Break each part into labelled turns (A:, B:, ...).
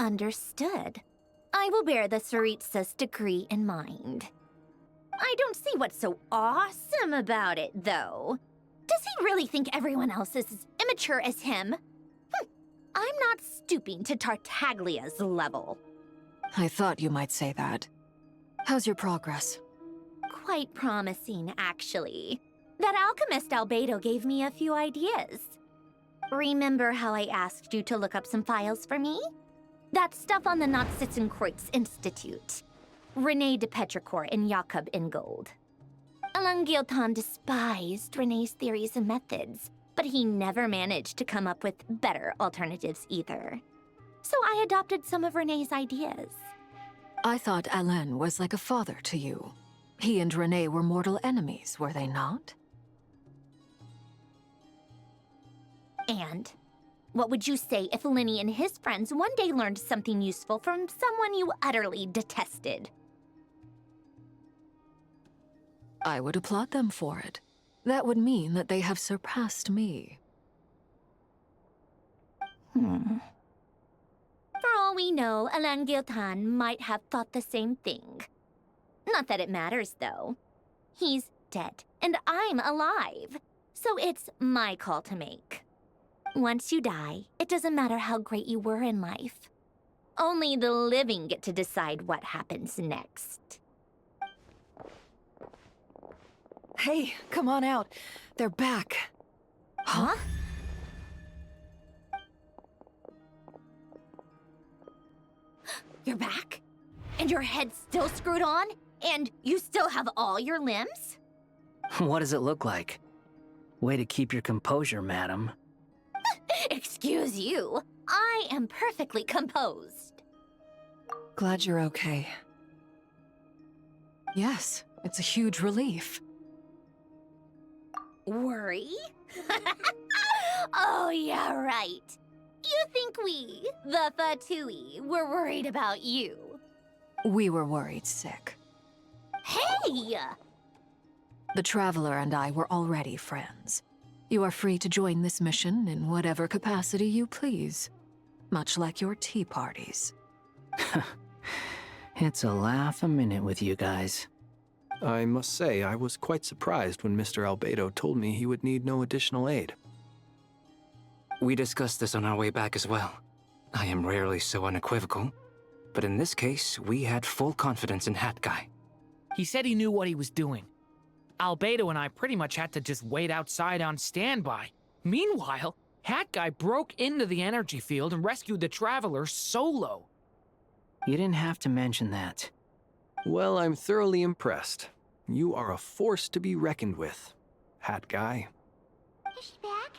A: Understood. I will bear the Tsaritsa's decree in mind. I don't see what's so awesome about it, though. Does he really think everyone else is as immature as him? I'm not stooping to Tartaglia's level.
B: I thought you might say that. How's your progress?
A: Quite promising, actually. That alchemist Albedo gave me a few ideas. Remember how I asked you to look up some files for me? That stuff on the Nazistenkreuz Institute. René de Petrichor and Jakob Ingold. Alain Guillotin despised René's theories and methods, but he never managed to come up with better alternatives either. So I adopted some of René's ideas.
B: I thought Alain was like a father to you. He and René were mortal enemies, were they not?
A: And what would you say if Linny and his friends one day learned something useful from someone you utterly detested?
B: I would applaud them for it. That would mean that they have surpassed me.
A: For all we know, Alain Guillotin might have thought the same thing. Not that it matters, though. He's dead, and I'm alive. So it's my call to make. Once you die, it doesn't matter how great you were in life. Only the living get to decide what happens next.
B: Hey, come on out. They're back.
A: Huh? You're back? And your head's still screwed on? And you still have all your limbs?
C: What does it look like? Way to keep your composure, madam.
A: Excuse you. I am perfectly composed.
B: Glad you're okay. Yes, it's a huge relief.
A: Worry? Oh, yeah, right. You think we, the Fatui, were worried about you?
B: We were worried sick.
A: Hey!
B: The Traveler and I were already friends. You are free to join this mission in whatever capacity you please. Much like your tea parties.
C: It's a laugh a minute with you guys.
D: I must say, I was quite surprised when Mr. Albedo told me he would need no additional aid.
E: We discussed this on our way back as well. I am rarely so unequivocal, but in this case, we had full confidence in Hat Guy.
F: He said he knew what he was doing. Albedo and I pretty much had to just wait outside on standby. Meanwhile, Hat Guy broke into the energy field and rescued the Traveler solo.
C: You didn't have to mention that.
D: Well, I'm thoroughly impressed. You are a force to be reckoned with, Hat Guy.
A: Is she back?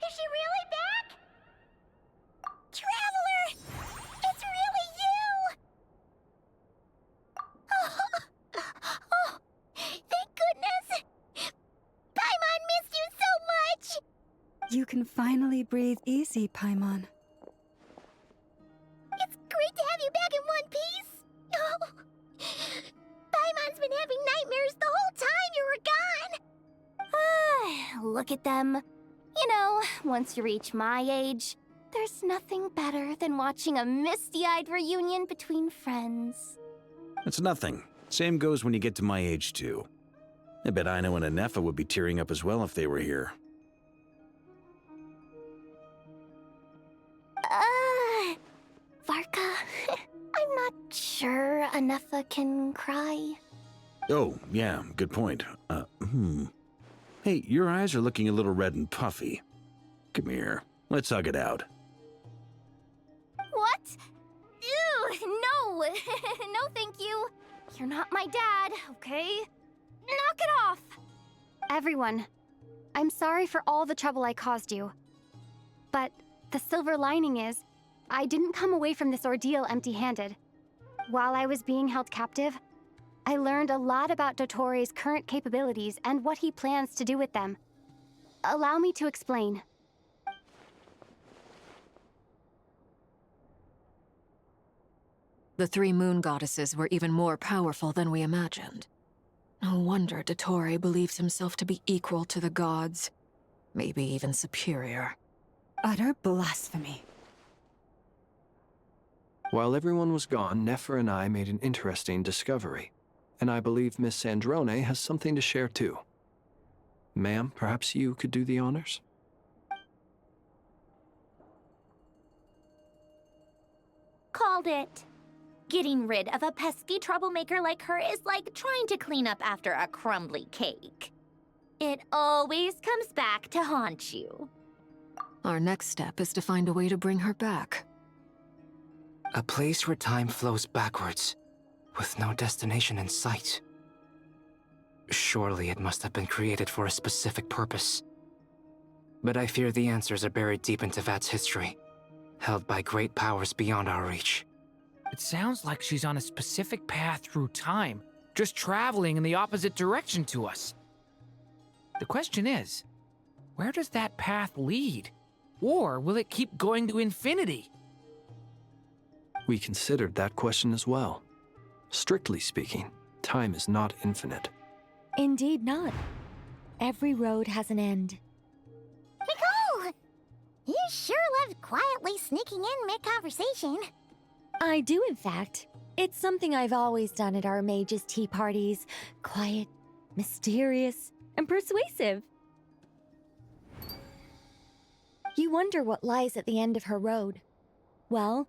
A: Is she really back? Traveler! It's really you! Oh, thank goodness! Paimon missed you so much!
G: You can finally breathe easy, Paimon.
A: It's great to have you back in one piece! Oh, Paimon's been having nightmares the whole time you were gone! Look at them. You know, once you reach my age, there's nothing better than watching a misty-eyed reunion between friends.
H: It's nothing. Same goes when you get to my age, too. I bet Ino and Nefer would be tearing up as well if they were here.
A: Varka, I'm not sure Nefer can cry.
H: Oh, yeah, good point. Hey, your eyes are looking a little red and puffy. Come here, let's hug it out.
A: What? Ew, no! No, thank you. You're not my dad, okay? Knock it off!
I: Everyone, I'm sorry for all the trouble I caused you. But the silver lining is, I didn't come away from this ordeal empty-handed. While I was being held captive, I learned a lot about Dottore's current capabilities and what he plans to do with them. Allow me to explain.
B: The three moon goddesses were even more powerful than we imagined. No wonder Dottore believes himself to be equal to the gods. Maybe even superior.
G: Utter blasphemy.
D: While everyone was gone, Nefer and I made an interesting discovery, and I believe Miss Sandrone has something to share too. Ma'am, perhaps you could do the honors?
A: Called it. Getting rid of a pesky troublemaker like her is like trying to clean up after a crumbly cake. It always comes back to haunt you.
B: Our next step is to find a way to bring her back.
E: A place where time flows backwards, with no destination in sight. Surely it must have been created for a specific purpose. But I fear the answers are buried deep into Vat's history, held by great powers beyond our reach.
F: It sounds like she's on a specific path through time, just traveling in the opposite direction to us. The question is, where does that path lead? Or will it keep going to infinity?
D: We considered that question as well. Strictly speaking, time is not infinite.
J: Indeed not. Every road has an end.
K: Nicole! You sure love quietly sneaking in mid-conversation.
J: I do, in fact. It's something I've always done at our mages' tea parties. Quiet, mysterious, and persuasive. You wonder what lies at the end of her road. Well,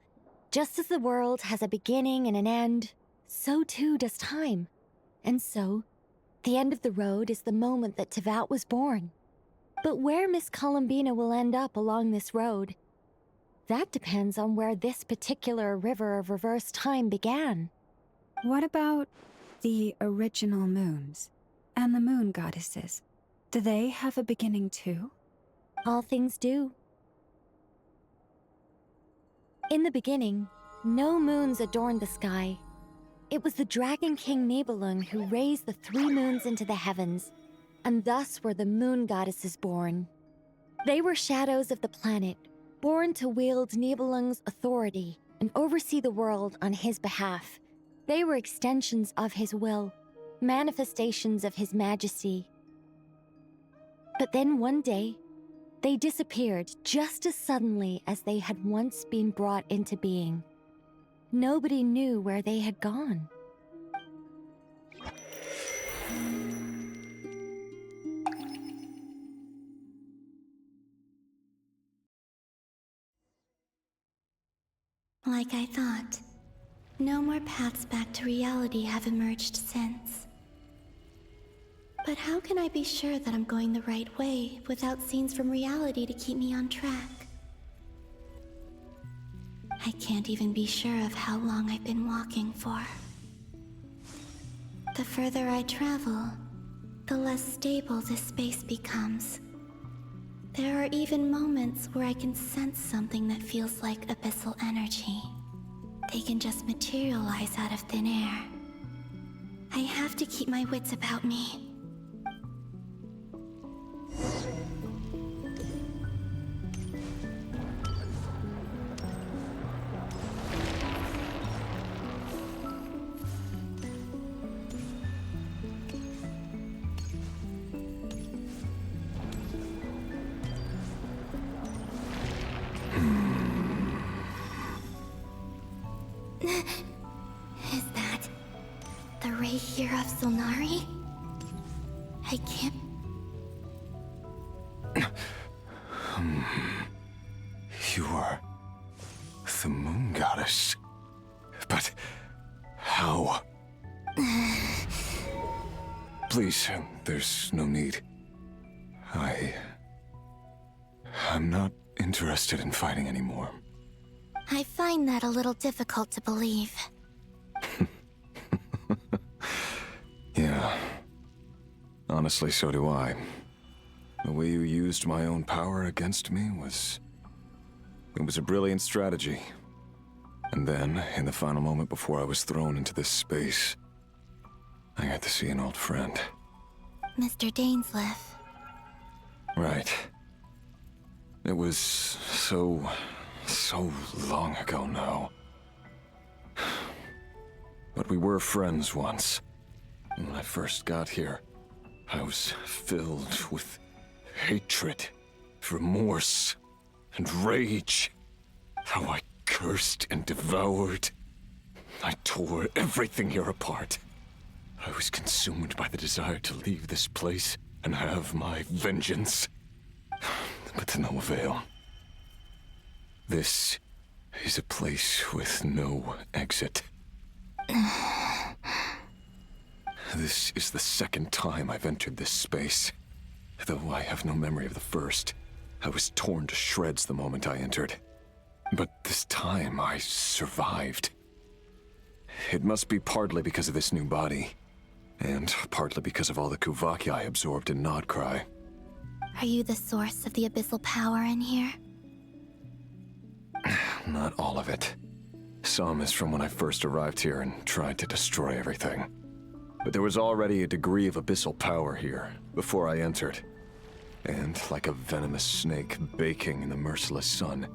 J: just as the world has a beginning and an end, so too does time. And so, the end of the road is the moment that Teyvat was born. But where Miss Columbina will end up along this road, that depends on where this particular river of reverse time began.
G: What about the original moons and the moon goddesses? Do they have a beginning too?
J: All things do. In the beginning, no moons adorned the sky. It was the Dragon King Nibelung who raised the 3 moons into the heavens, and thus were the moon goddesses born. They were shadows of the planet, born to wield Nibelung's authority and oversee the world on his behalf. They were extensions of his will, manifestations of his majesty. But then one day, they disappeared just as suddenly as they had once been brought into being. Nobody knew where they had gone.
K: Like I thought, no more paths back to reality have emerged since. But how can I be sure that I'm going the right way without scenes from reality to keep me on track? I can't even be sure of how long I've been walking for. The further I travel, the less stable this space becomes. There are even moments where I can sense something that feels like abyssal energy. They can just materialize out of thin air. I have to keep my wits about me. Is that the Rerir of Solnari? I can't...
L: You are the moon goddess. But how? Please, there's no need. I'm not interested in fighting anymore.
K: I find that a little difficult to believe.
L: Yeah. Honestly, so do I. The way you used my own power against me was... It was a brilliant strategy. And then, in the final moment before I was thrown into this space, I got to see an old friend.
K: Mr. Dainsleif.
L: Right. It was so long ago now. But we were friends once. And when I first got here, I was filled with hatred, remorse, and rage. How I cursed and devoured. I tore everything here apart. I was consumed by the desire to leave this place and have my vengeance. But to no avail. This is a place with no exit. This is the second time I've entered this space. Though I have no memory of the first. I was torn to shreds the moment I entered. But this time I survived. It must be partly because of this new body. And partly because of all the Kuvaki I absorbed in Nodcry.
K: Are you the source of the abyssal power in here?
L: Not all of it. Some is from when I first arrived here and tried to destroy everything. But there was already a degree of abyssal power here, before I entered. And like a venomous snake baking in the merciless sun,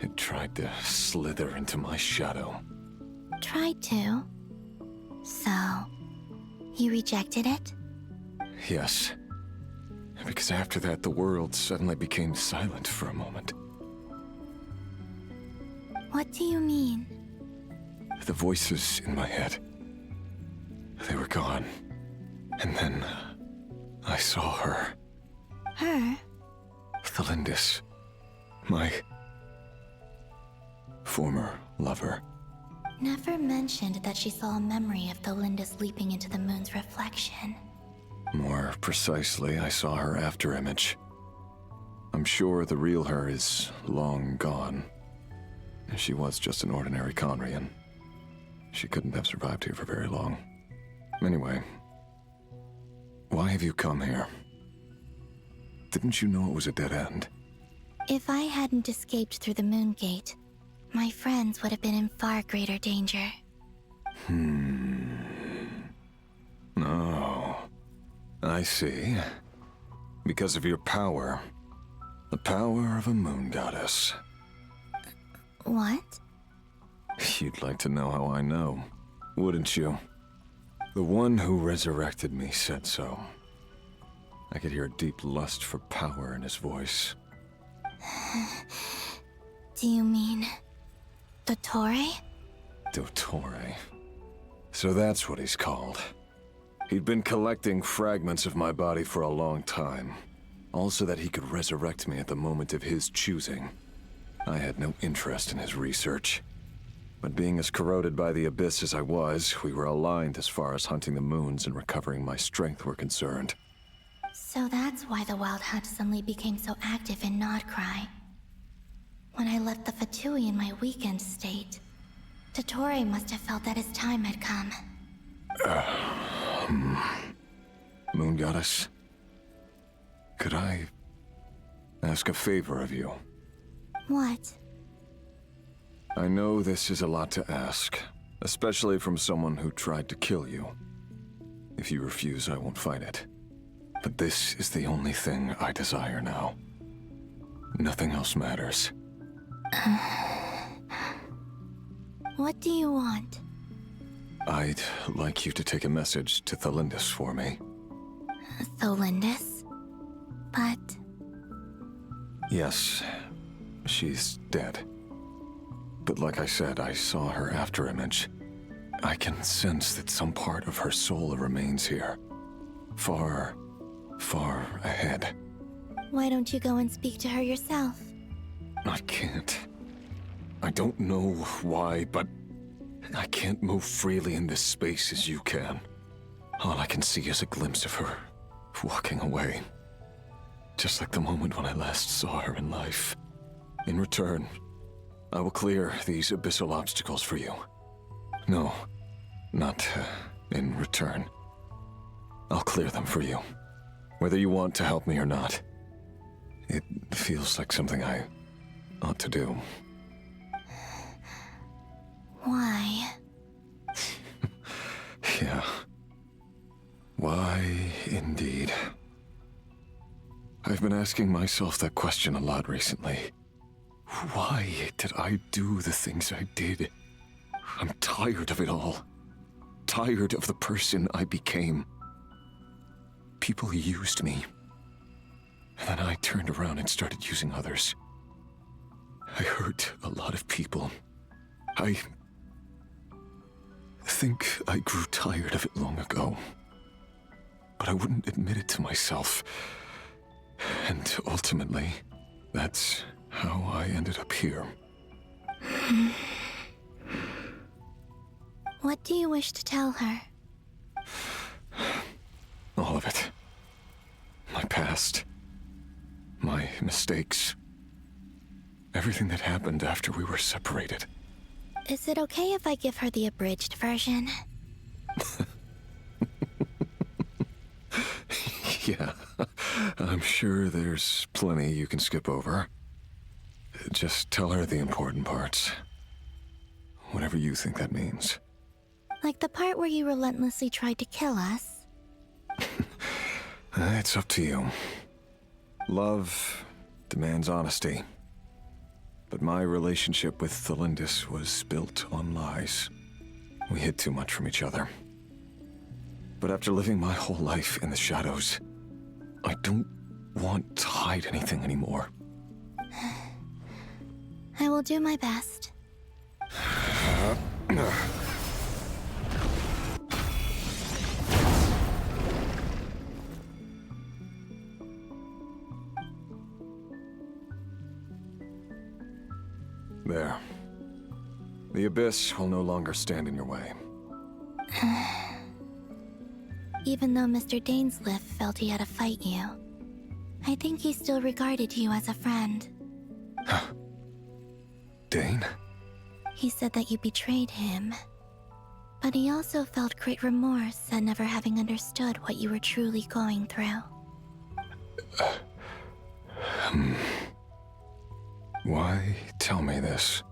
L: it tried to slither into my shadow.
K: Tried to? So, you rejected it?
L: Yes. Because after that, the world suddenly became silent for a moment.
K: What do you mean?
L: The voices in my head, they were gone. And then I saw her.
K: Her?
L: Tholindis. My former lover.
K: Nefer mentioned that she saw a memory of Tholindis leaping into the moon's reflection.
L: More precisely, I saw her afterimage. I'm sure the real her is long gone. She was just an ordinary Conrian. She couldn't have survived here for very long. Anyway, why have you come here? Didn't you know it was a dead end?
K: If I hadn't escaped through the moon gate, my friends would have been in far greater danger.
L: No. I see. Because of your power. The power of a moon goddess.
K: What?
L: You'd like to know how I know, wouldn't you? The one who resurrected me said so. I could hear a deep lust for power in his voice.
K: Do you mean... Dottore?
L: Dottore. So that's what he's called. He'd been collecting fragments of my body for a long time. All so that he could resurrect me at the moment of his choosing. I had no interest in his research. But being as corroded by the abyss as I was, we were aligned as far as hunting the moons and recovering my strength were concerned.
K: So that's why the Wild Hunt suddenly became so active in Nodcry. When I left the Fatui in my weakened state, Dottore must have felt that his time had come.
L: Moon Goddess, could I ask a favor of you?
K: What?
L: I know this is a lot to ask, especially from someone who tried to kill you. If you refuse, I won't fight it. But this is the only thing I desire now. Nothing else matters.
K: What do you want?
L: I'd like you to take a message to Tholindis for me.
K: Tholindis? But...
L: Yes, she's dead. But like I said, I saw her afterimage. I can sense that some part of her soul remains here. Far, far ahead.
K: Why don't you go and speak to her yourself?
L: I can't. I don't know why, but I can't move freely in this space as you can. All I can see is a glimpse of her, walking away. Just like the moment when I last saw her in life. In return, I will clear these abyssal obstacles for you. No, not in return. I'll clear them for you. Whether you want to help me or not. It feels like something I ought to do.
K: Why?
L: Yeah. Why, indeed. I've been asking myself that question a lot recently. Why did I do the things I did? I'm tired of it all. Tired of the person I became. People used me. And then I turned around and started using others. I hurt a lot of people. I think I grew tired of it long ago. But I wouldn't admit it to myself. And ultimately, that's how I ended up here.
K: What do you wish to tell her?
L: All of it. My past. My mistakes. Everything that happened after we were separated.
K: Is it okay if I give her the abridged version?
L: Yeah, I'm sure there's plenty you can skip over. Just tell her the important parts. Whatever you think that means.
K: Like the part where you relentlessly tried to kill us?
L: It's up to you. Love demands honesty. But my relationship with Tholindis was built on lies. We hid too much from each other. But after living my whole life in the shadows, I don't want to hide anything anymore.
K: I will do my best.
L: There. The Abyss will no longer stand in your way.
K: Even though Mr. Dainsleif felt he had to fight you, I think he still regarded you as a friend.
L: Dane?
K: He said that you betrayed him. But he also felt great remorse at never having understood what you were truly going through.
L: Why tell me this?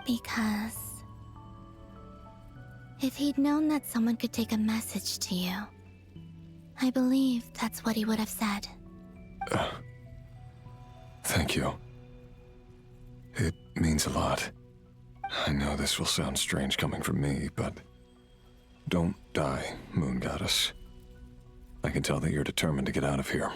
K: Because if he'd known that someone could take a message to you, I believe that's what he would have said.
L: Thank you. It means a lot. I know this will sound strange coming from me, but don't die, Moon Goddess. I can tell that you're determined to get out of here.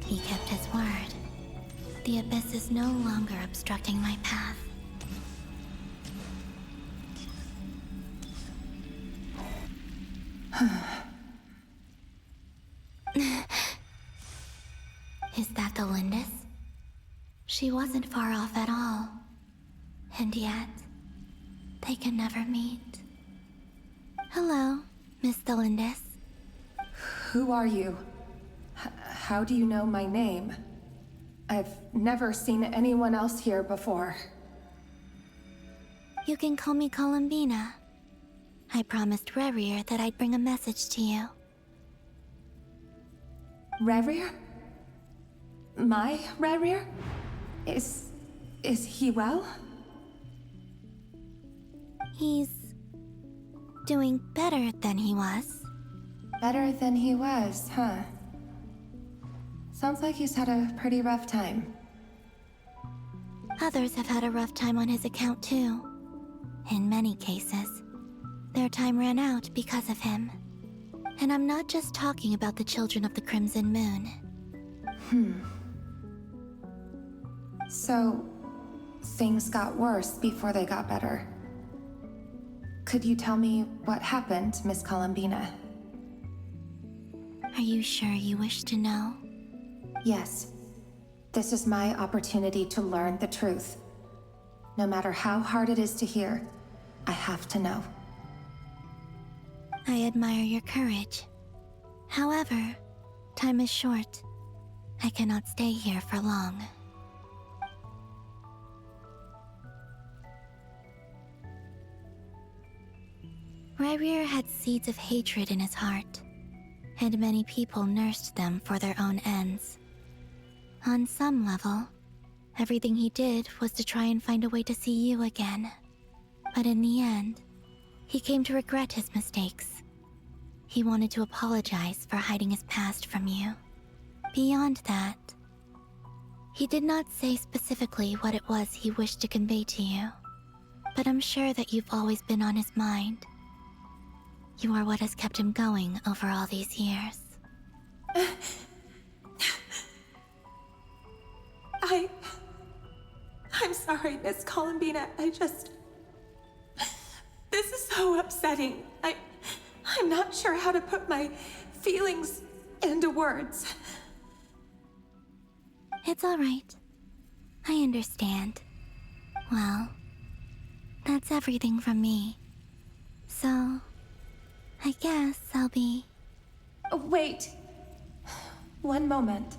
K: He kept his word. The Abyss is no longer obstructing my path. Is that Tholindis? She wasn't far off at all. And yet, they can never meet. Hello, Miss Tholindis.
M: Who are you? How do you know my name? I've never seen anyone else here before.
K: You can call me Columbina. I promised Rerir that I'd bring a message to you.
M: Rerir? My Rerir? Is he well?
K: He's doing better than he was.
M: Better than he was, huh? Sounds like he's had a pretty rough time.
K: Others have had a rough time on his account too. In many cases, their time ran out because of him. And I'm not just talking about the children of the Crimson Moon.
M: So, things got worse before they got better. Could you tell me what happened, Miss Columbina?
K: Are you sure you wish to know?
M: Yes. This is my opportunity to learn the truth. No matter how hard it is to hear, I have to know.
K: I admire your courage. However, time is short. I cannot stay here for long. Rerir had seeds of hatred in his heart, and many people nursed them for their own ends. On some level, Everything he did was to try and find a way to see you again. But in the end, he came to regret his mistakes. He wanted to apologize for hiding his past from you. Beyond that, he did not say specifically what it was he wished to convey to you. But I'm sure that you've always been on his mind. You are what has kept him going over all these years.
M: I'm sorry, Miss Columbina. This is so upsetting. I'm not sure how to put my feelings into words.
K: It's all right. I understand. Well, that's everything from me. So, I guess I'll be...
M: Wait. One moment.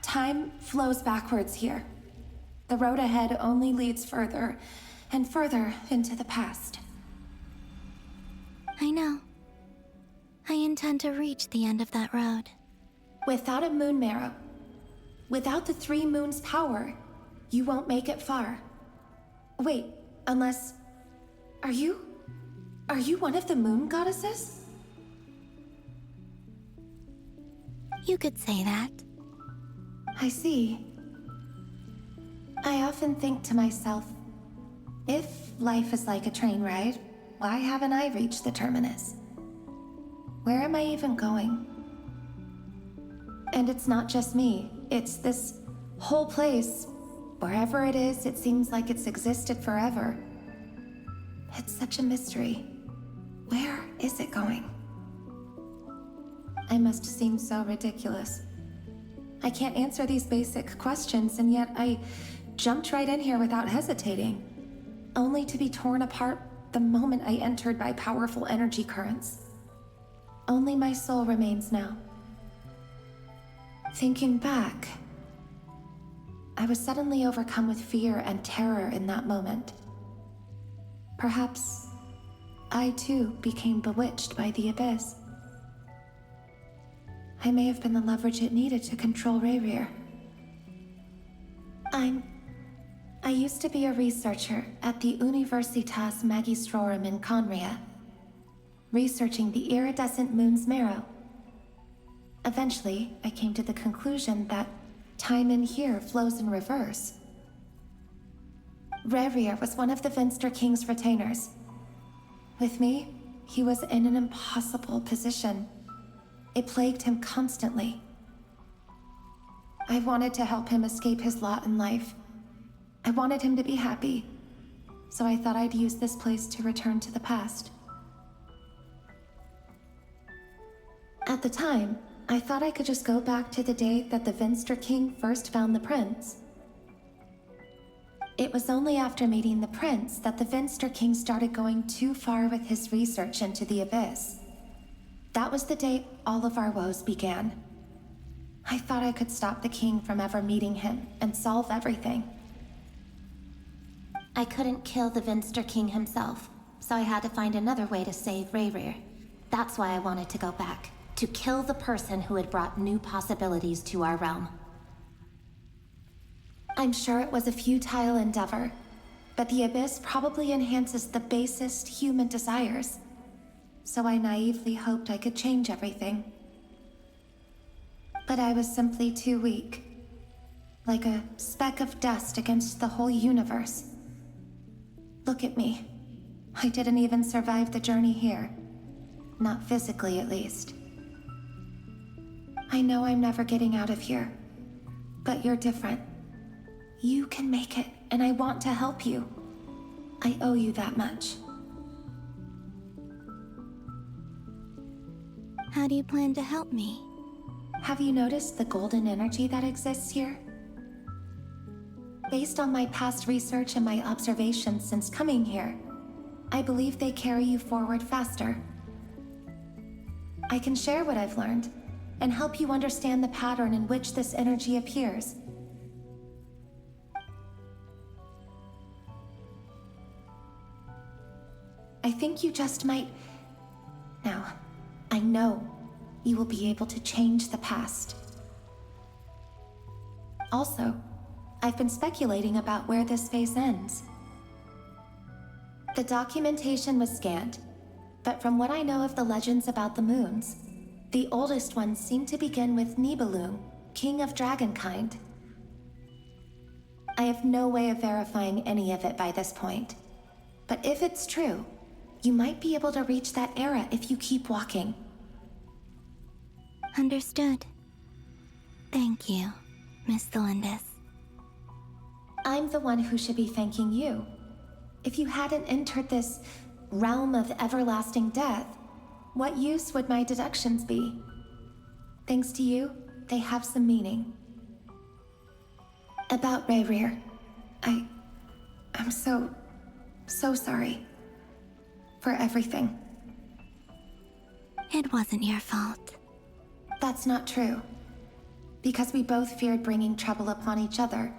M: Time flows backwards here. The road ahead only leads further and further into the past.
K: I know. I intend to reach the end of that road.
M: Without a moon marrow, without the 3 moons' power, you won't make it far. Wait, unless... Are you one of the moon goddesses?
K: You could say that.
M: I see. I often think to myself, if life is like a train ride, why haven't I reached the terminus? Where am I even going? And it's not just me, it's this whole place. Wherever it is, it seems like it's existed forever. It's such a mystery. Where is it going? I must seem so ridiculous. I can't answer these basic questions, and yet I jumped right in here without hesitating, only to be torn apart the moment I entered by powerful energy currents. Only my soul remains now. Thinking back, I was suddenly overcome with fear and terror in that moment. Perhaps I too became bewitched by the abyss. I may have been the leverage it needed to control Rerir. I used to be a researcher at the Universitas Magistrorum in Conria, researching the iridescent moon's marrow. Eventually, I came to the conclusion that time in here flows in reverse. Rerir was one of the Venster King's retainers. With me, he was in an impossible position. It plagued him constantly. I wanted to help him escape his lot in life. I wanted him to be happy, so I thought I'd use this place to return to the past. At the time, I thought I could just go back to the day that the Venster King first found the prince. It was only after meeting the prince that the Venster King started going too far with his research into the abyss. That was the day all of our woes began. I thought I could stop the king from ever meeting him and solve everything.
K: I couldn't kill the Venster King himself, so I had to find another way to save Rerir. That's why I wanted to go back, to kill the person who had brought new possibilities to our realm.
M: I'm sure it was a futile endeavor, but the abyss probably enhances the basest human desires. So I naively hoped I could change everything. But I was simply too weak. Like a speck of dust against the whole universe. Look at me. I didn't even survive the journey here. Not physically, at least. I know I'm never getting out of here. But you're different. You can make it, and I want to help you. I owe you that much.
K: How do you plan to help me?
M: Have you noticed the golden energy that exists here? Based on my past research and my observations since coming here, I believe they carry you forward faster. I can share what I've learned and help you understand the pattern in which this energy appears. I think you just might... Now, I know you will be able to change the past. Also, I've been speculating about where this phase ends. The documentation was scanned, but from what I know of the legends about the moons, the oldest ones seem to begin with Nibelung, king of dragonkind. I have no way of verifying any of it by this point, but if it's true, you might be able to reach that era if you keep walking.
K: Understood. Thank you, Miss Tholindis.
M: I'm the one who should be thanking you. If you hadn't entered this realm of everlasting death, what use would my deductions be? Thanks to you, they have some meaning. About Rerir, I'm so sorry. For everything.
K: It wasn't your fault.
M: That's not true. Because we both feared bringing trouble upon each other,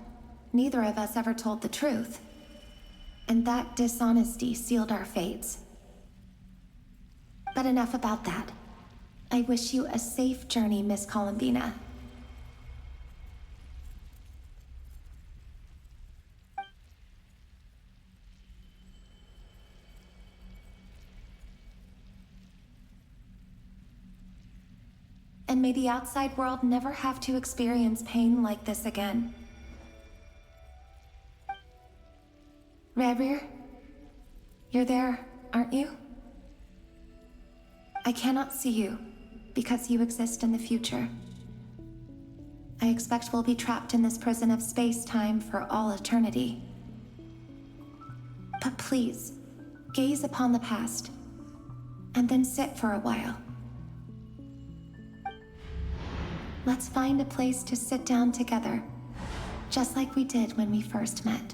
M: neither of us ever told the truth. And that dishonesty sealed our fates. But enough about that. I wish you a safe journey, Miss Columbina. And may the outside world never have to experience pain like this again. Rerir, you're there, aren't you? I cannot see you, because you exist in the future. I expect we'll be trapped in this prison of space-time for all eternity. But please, gaze upon the past, and then sit for a while. Let's find a place to sit down together, just like we did when we first met.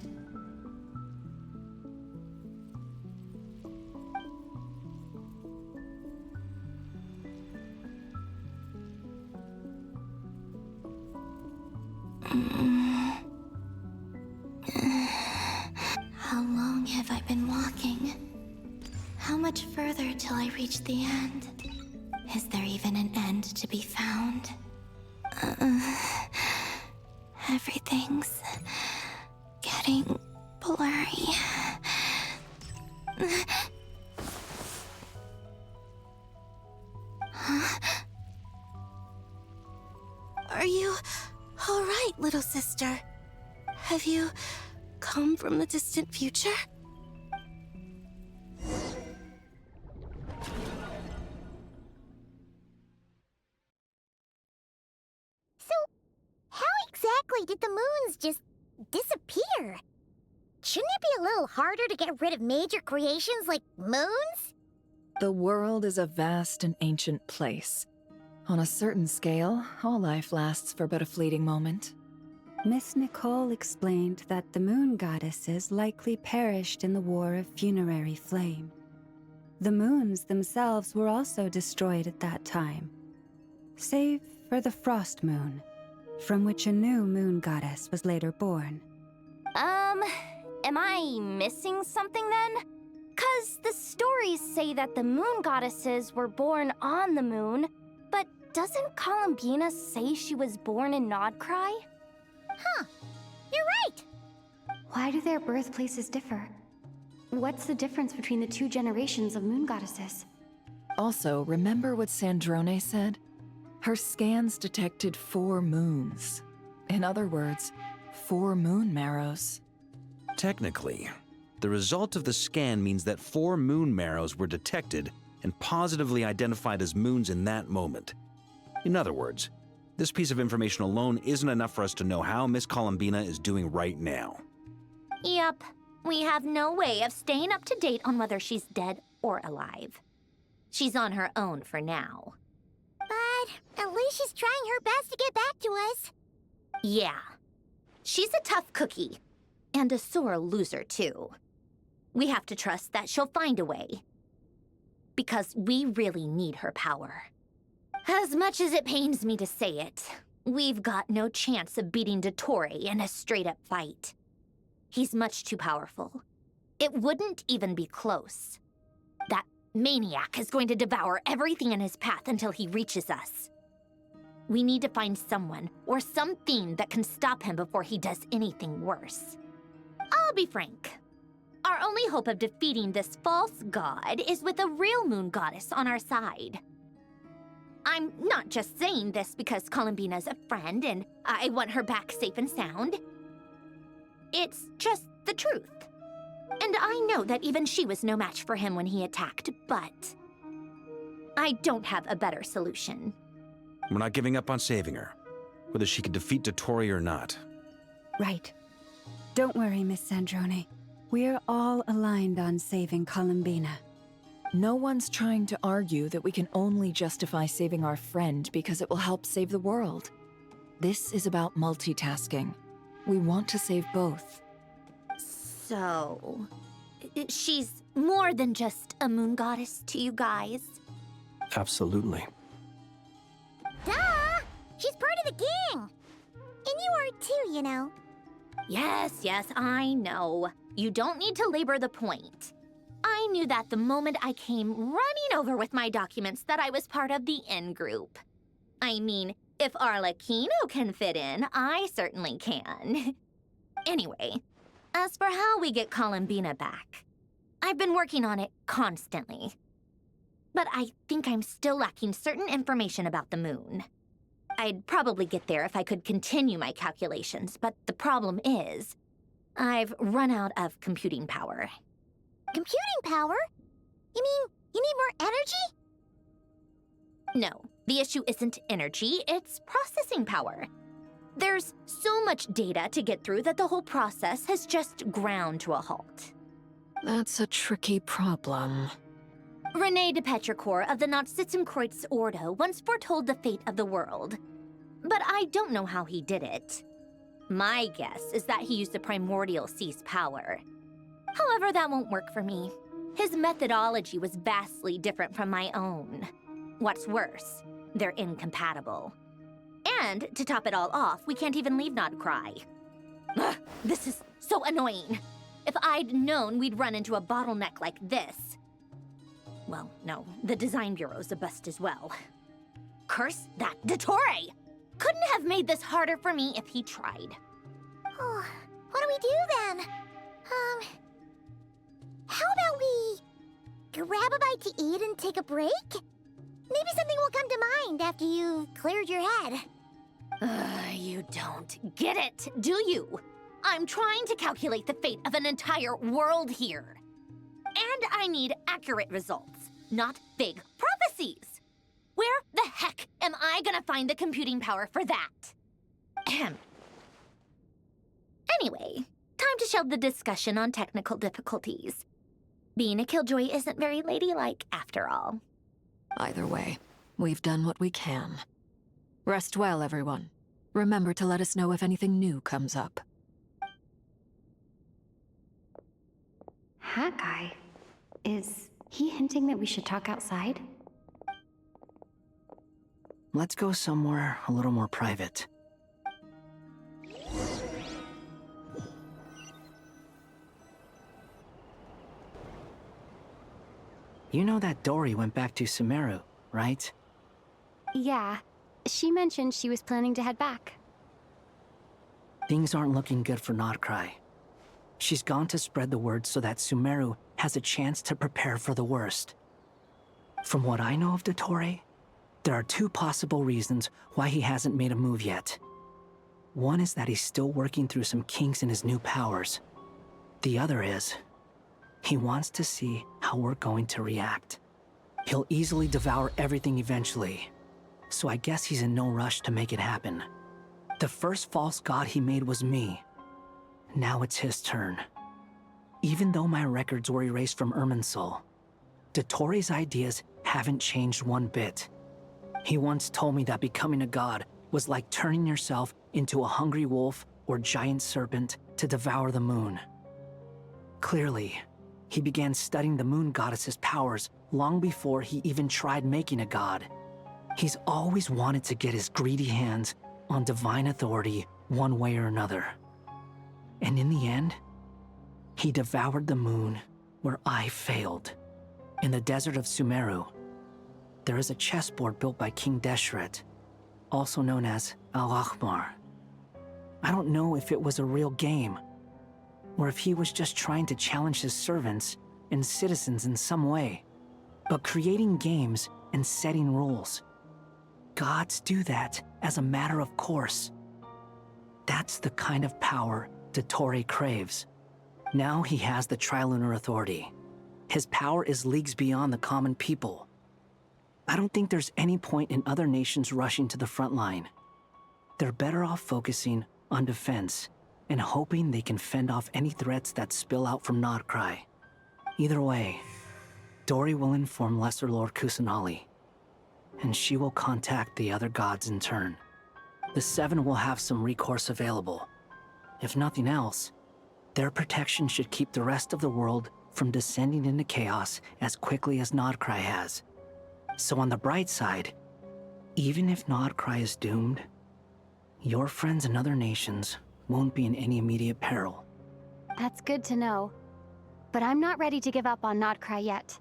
K: How long have I been walking? How much further till I reach the end? Is there even an end to be found? Everything's getting blurry. Huh? Are you all right, little sister? Have you come from the distant future?
N: How exactly did the moons just disappear? Shouldn't it be a little harder to get rid of major creations like moons?
B: The world is a vast and ancient place. On a certain scale, all life lasts for but a fleeting moment.
G: Miss Nicole explained that the moon goddesses likely perished in the War of Funerary Flame. The moons themselves were also destroyed at that time, save for the Frost Moon, from which a new moon goddess was later born.
A: Am I missing something then? 'Cause the stories say that the moon goddesses were born on the moon, but doesn't Columbina say she was born in Nodcry?
N: Huh, you're right!
I: Why do their birthplaces differ? What's the difference between the two generations of moon goddesses?
B: Also, remember what Sandrone said? Her scans detected 4 moons. In other words, 4 moon marrows.
H: Technically, the result of the scan means that 4 moon marrows were detected and positively identified as moons in that moment. In other words, this piece of information alone isn't enough for us to know how Miss Columbina is doing right now.
A: Yep, we have no way of staying up to date on whether she's dead or alive. She's on her own for now.
N: But at least she's trying her best to get back to us.
A: Yeah, she's a tough cookie. And a sore loser, too. We have to trust that she'll find a way. Because we really need her power. As much as it pains me to say it, we've got no chance of beating Dottore in a straight-up fight. He's much too powerful. It wouldn't even be close. That maniac is going to devour everything in his path until he reaches us. We need to find someone or something that can stop him before he does anything worse. I'll be frank. Our only hope of defeating this false god is with a real moon goddess on our side. I'm not just saying this because Columbina's a friend and I want her back safe and sound. It's just the truth. And I know that even she was no match for him when he attacked, but I don't have a better solution.
H: We're not giving up on saving her, whether she can defeat Dottore or not.
G: Right. Don't worry, Miss Sandrone. We're all aligned on saving Columbina.
B: No one's trying to argue that we can only justify saving our friend because it will help save the world. This is about multitasking. We want to save both.
A: So, she's more than just a moon goddess to you guys?
D: Absolutely.
N: Duh! She's part of the gang! And you are too, you know.
A: Yes, I know. You don't need to labor the point. I knew that the moment I came running over with my documents that I was part of the in-group. I mean, if Arlecchino can fit in, I certainly can. Anyway, as for how we get Columbina back, I've been working on it constantly. But I think I'm still lacking certain information about the moon. I'd probably get there if I could continue my calculations, but the problem is, I've run out of computing power.
N: Computing power? You mean you need more energy?
A: No, the issue isn't energy, it's processing power. There's so much data to get through that the whole process has just ground to a halt.
B: That's a tricky problem.
A: René de Petrichor of the Nazissenkreuz Ordo once foretold the fate of the world. But I don't know how he did it. My guess is that he used the primordial sea's power. However, that won't work for me. His methodology was vastly different from my own. What's worse, they're incompatible. And to top it all off, we can't even leave Nodcry. Ugh, this is so annoying. If I'd known we'd run into a bottleneck like this. Well, no, the design bureau's a bust as well. Curse that Dottore! Couldn't have made this harder for me if he tried.
N: Oh, what do we do then? How about we grab a bite to eat and take a break? Maybe something will come to mind after you've cleared your head.
A: You don't get it, do you? I'm trying to calculate the fate of an entire world here. And I need accurate results, not big prophecies. Where the heck am I gonna find the computing power for that? Ahem. Anyway, time to shelve the discussion on technical difficulties. Being a killjoy isn't very ladylike, after all.
B: Either way, we've done what we can. Rest well, everyone. Remember to let us know if anything new comes up.
I: Hawkeye? Is he hinting that we should talk outside?
C: Let's go somewhere a little more private. You know that Dory went back to Sumeru, right?
I: Yeah. She mentioned she was planning to head back.
C: Things aren't looking good for Nodcry. She's gone to spread the word so that Sumeru has a chance to prepare for the worst. From what I know of Dottore, there are two possible reasons why he hasn't made a move yet. One is that he's still working through some kinks in his new powers. The other is, he wants to see how we're going to react. He'll easily devour everything eventually, so I guess he's in no rush to make it happen. The first false god he made was me. Now it's his turn. Even though my records were erased from Irminsul, Dottore's ideas haven't changed one bit. He once told me that becoming a god was like turning yourself into a hungry wolf or giant serpent to devour the moon. Clearly, he began studying the moon goddess's powers long before he even tried making a god. He's always wanted to get his greedy hands on divine authority one way or another. And in the end, he devoured the moon where I failed. In the desert of Sumeru, there is a chessboard built by King Deshret, also known as Al-Ahmar. I don't know if it was a real game, or if he was just trying to challenge his servants and citizens in some way. But creating games and setting rules, gods do that as a matter of course. That's the kind of power Dottore craves. Now he has the Trilunar Authority. His power is leagues beyond the common people. I don't think there's any point in other nations rushing to the front line. They're better off focusing on defense and hoping they can fend off any threats that spill out from Nodcry. Either way, Dory will inform Lesser Lord Kusanali, and she will contact the other gods in turn. The Seven will have some recourse available. If nothing else, their protection should keep the rest of the world from descending into chaos as quickly as Nodcry has. So on the bright side, even if Nodcry is doomed, your friends in other nations won't be in any immediate peril.
I: That's good to know. But I'm not ready to give up on Nodcry yet.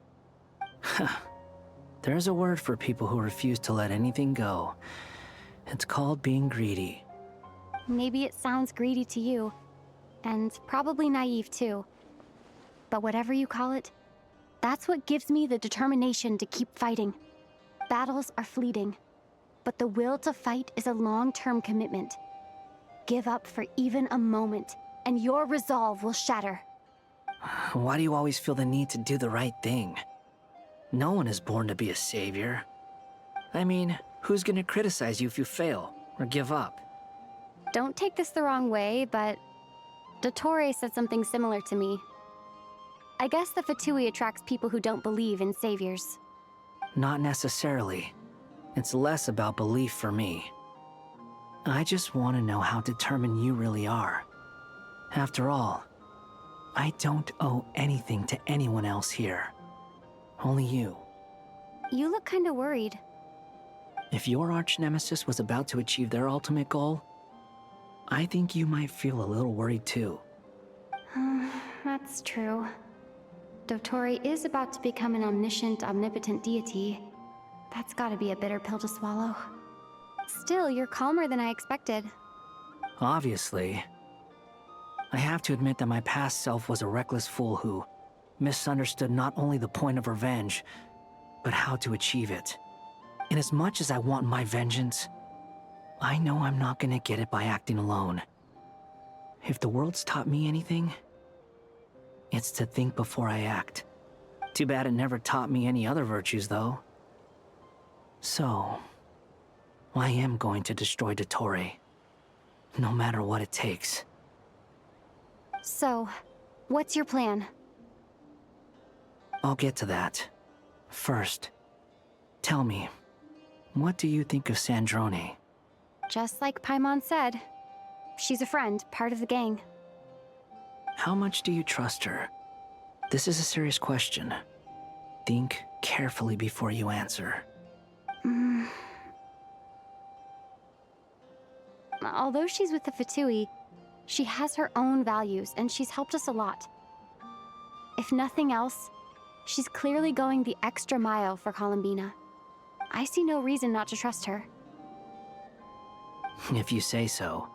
C: There's a word for people who refuse to let anything go. It's called being greedy.
I: Maybe it sounds greedy to you, and probably naive too. But whatever you call it, that's what gives me the determination to keep fighting. Battles are fleeting, but the will to fight is a long-term commitment. Give up for even a moment, and your resolve will shatter.
C: Why do you always feel the need to do the right thing? No one is born to be a savior. I mean, who's gonna criticize you if you fail or give up?
I: Don't take this the wrong way, but Dottore said something similar to me. I guess the Fatui attracts people who don't believe in saviors.
C: Not necessarily. It's less about belief for me. I just want to know how determined you really are. After all, I don't owe anything to anyone else here. Only you.
I: You look kinda worried.
C: If your arch-nemesis was about to achieve their ultimate goal, I think you might feel a little worried too.
I: That's true. Dottore is about to become an omniscient, omnipotent deity. That's gotta be a bitter pill to swallow. Still, you're calmer than I expected.
C: Obviously. I have to admit that my past self was a reckless fool who misunderstood not only the point of revenge, but how to achieve it. And as much as I want my vengeance, I know I'm not gonna get it by acting alone. If the world's taught me anything, it's to think before I act. Too bad it never taught me any other virtues, though. So, I am going to destroy Dottore, no matter what it takes.
I: So, what's your plan?
C: I'll get to that. First, tell me, what do you think of Sandrone?
I: Just like Paimon said, she's a friend, part of the gang.
C: How much do you trust her? This is a serious question. Think carefully before you answer.
I: Although she's with the Fatui, she has her own values, and she's helped us a lot. If nothing else, she's clearly going the extra mile for Columbina. I see no reason not to trust her.
C: If you say so.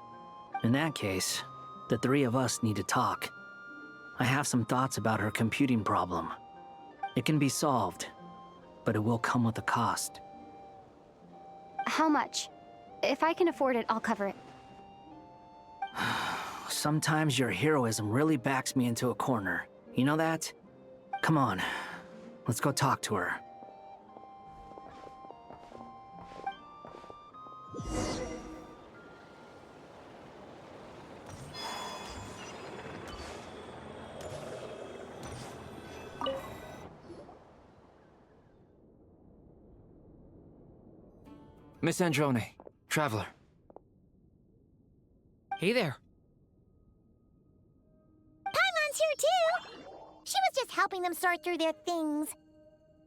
C: In that case, the three of us need to talk. I have some thoughts about her computing problem. It can be solved, but it will come with a cost.
I: How much? If I can afford it, I'll cover it.
C: Sometimes your heroism really backs me into a corner. You know that? Come on, let's go talk to her.
E: Miss Sandrone, Traveler.
F: Hey there.
N: Paimon's here too! She was just helping them sort through their things.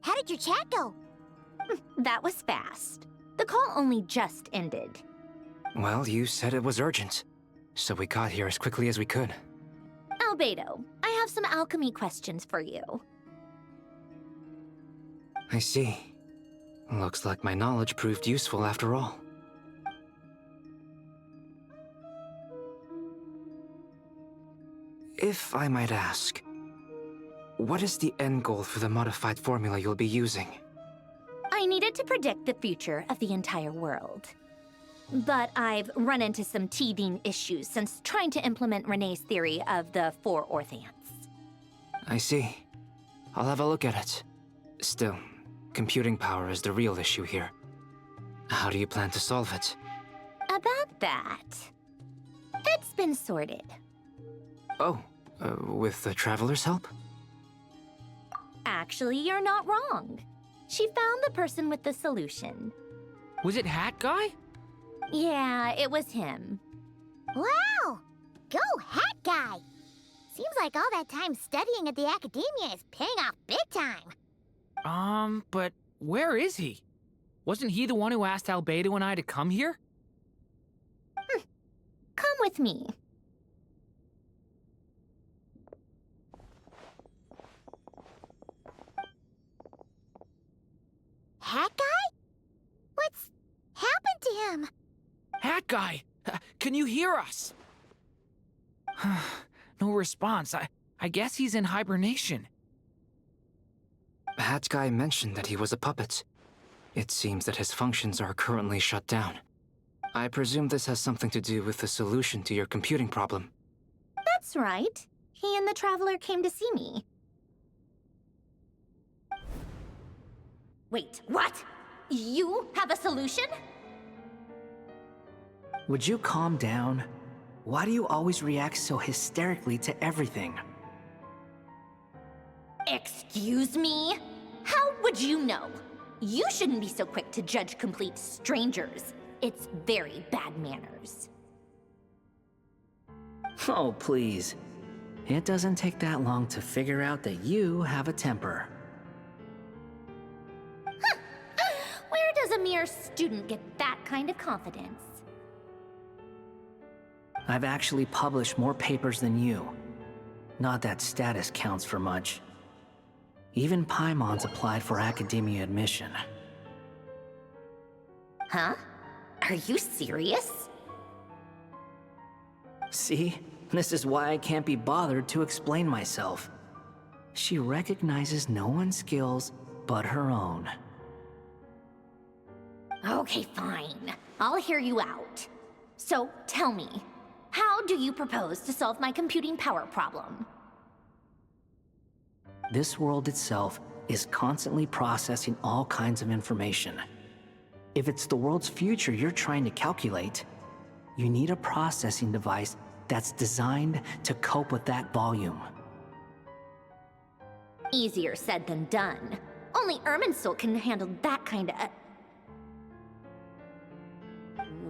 N: How did your chat go?
A: That was fast. The call only just ended.
E: Well, you said it was urgent, so we got here as quickly as we could.
A: Albedo, I have some alchemy questions for you.
E: I see. Looks like my knowledge proved useful after all. If I might ask, what is the end goal for the modified formula you'll be using?
A: I needed to predict the future of the entire world. But I've run into some teething issues since trying to implement Renee's theory of the 4 orthants.
E: I see. I'll have a look at it. Still, computing power is the real issue here. How do you plan to solve it?
A: About that, it's been sorted.
E: Oh, with the Traveler's help?
A: Actually, you're not wrong. She found the person with the solution.
F: Was it Hat Guy?
A: Yeah, it was him.
N: Wow! Go Hat Guy! Seems like all that time studying at the academia is paying off big time.
F: But where is he? Wasn't he the one who asked Albedo and I to come here?
A: Come with me.
N: Hat Guy? What's happened to him?
F: Hat Guy! Can you hear us? No response. I guess he's in hibernation.
E: Hat Guy mentioned that he was a puppet. It seems that his functions are currently shut down. I presume this has something to do with the solution to your computing problem.
A: That's right. He and the Traveler came to see me. Wait, what? You have a solution?
C: Would you calm down? Why do you always react so hysterically to everything?
A: Excuse me? How would you know? You shouldn't be so quick to judge complete strangers. It's very bad manners.
C: Oh, please. It doesn't take that long to figure out that you have a temper.
A: Where does a mere student get that kind of confidence?
C: I've actually published more papers than you. Not that status counts for much. Even Paimon's applied for academia admission.
A: Huh? Are you serious?
C: See? This is why I can't be bothered to explain myself. She recognizes no one's skills but her own.
A: Okay, fine. I'll hear you out. So, tell me, how do you propose to solve my computing power problem?
C: This world itself is constantly processing all kinds of information. If it's the world's future you're trying to calculate, you need a processing device that's designed to cope with that volume.
A: Easier said than done. Only Irminsul can handle that kind of...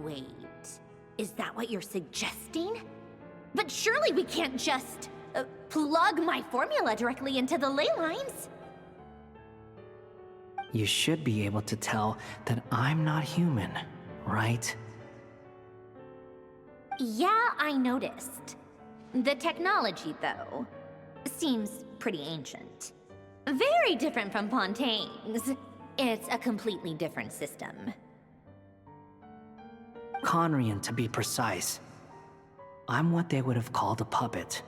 A: Wait, is that what you're suggesting? But surely we can't just plug my formula directly into the ley lines.
C: You should be able to tell that I'm not human, right?
A: Yeah, I noticed. The technology, though, seems pretty ancient. Very different from Fontaine's. It's a completely different system.
C: Conrian, to be precise. I'm what they would have called a puppet.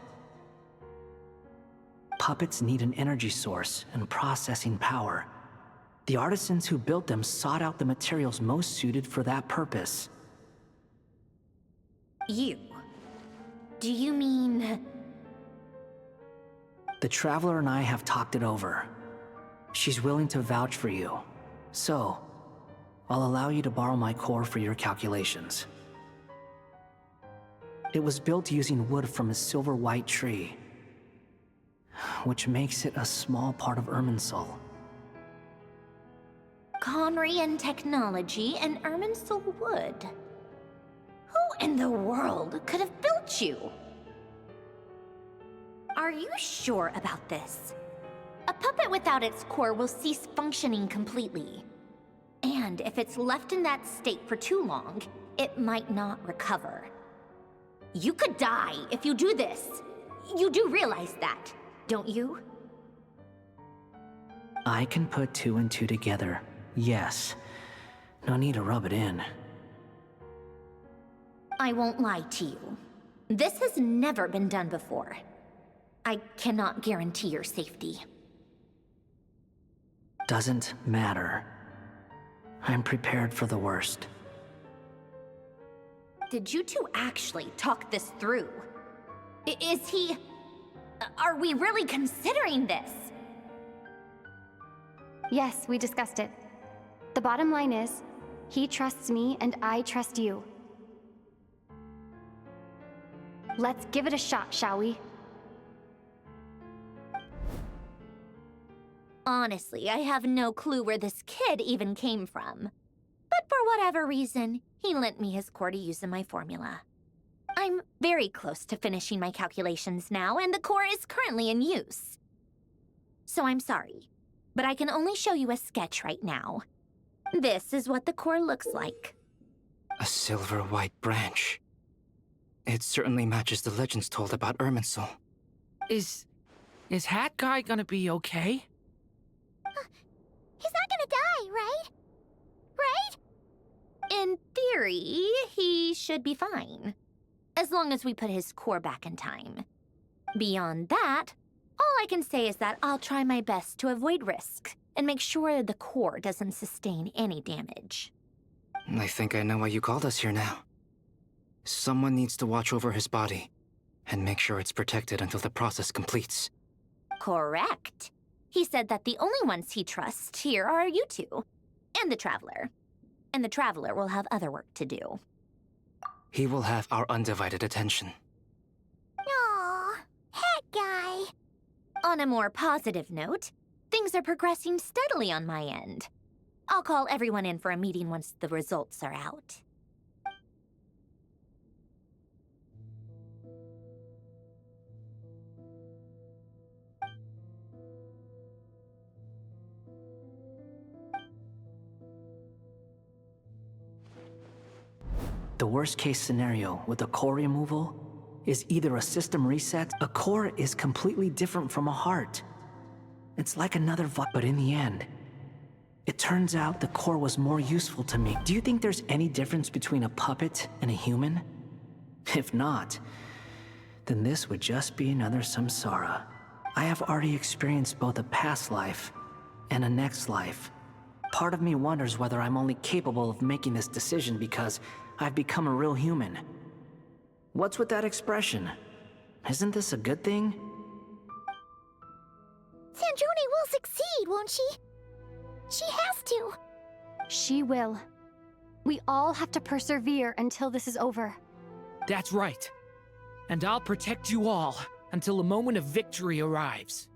C: Puppets need an energy source and processing power. The artisans who built them sought out the materials most suited for that purpose.
A: You? Do you mean...
C: The Traveler and I have talked it over. She's willing to vouch for you. So, I'll allow you to borrow my core for your calculations. It was built using wood from a silver-white tree, which makes it a small part of Irminsul.
A: Conrian technology and Irminsul wood. Who in the world could have built you? Are you sure about this? A puppet without its core will cease functioning completely. And if it's left in that state for too long, it might not recover. You could die if you do this. You do realize that, don't you?
C: I can put two and two together, yes. No need to rub it in.
A: I won't lie to you. This has never been done before. I cannot guarantee your safety.
C: Doesn't matter. I'm prepared for the worst.
A: Did you two actually talk this through? Is he... Are we really considering this?
I: Yes, we discussed it. The bottom line is, he trusts me and I trust you. Let's give it a shot, shall we?
A: Honestly, I have no clue where this kid even came from. But for whatever reason, he lent me his core to use in my formula. I'm very close to finishing my calculations now, and the core is currently in use. So I'm sorry, but I can only show you a sketch right now. This is what the core looks like.
E: A silver-white branch. It certainly matches the legends told about Irminsul.
F: Is Hat Guy gonna be okay?
N: He's not gonna die, right? Right?
A: In theory, he should be fine. As long as we put his core back in time. Beyond that, all I can say is that I'll try my best to avoid risk and make sure the core doesn't sustain any damage.
E: I think I know why you called us here now. Someone needs to watch over his body and make sure it's protected until the process completes.
A: Correct. He said that the only ones he trusts here are you two, and the Traveler. And the Traveler will have other work to do.
E: He will have our undivided attention.
N: Aww, Hat Guy.
A: On a more positive note, things are progressing steadily on my end. I'll call everyone in for a meeting once the results are out.
C: The worst case scenario with a core removal is either a system reset. A core is completely different from a heart. It's like another but in the end, it turns out the core was more useful to me. Do you think there's any difference between a puppet and a human? If not, then this would just be another samsara. I have already experienced both a past life and a next life. Part of me wonders whether I'm only capable of making this decision because I've become a real human. What's with that expression? Isn't this a good thing?
N: Sandrone will succeed, won't she? She has to.
I: She will. We all have to persevere until this is over.
F: That's right. And I'll protect you all until a moment of victory arrives.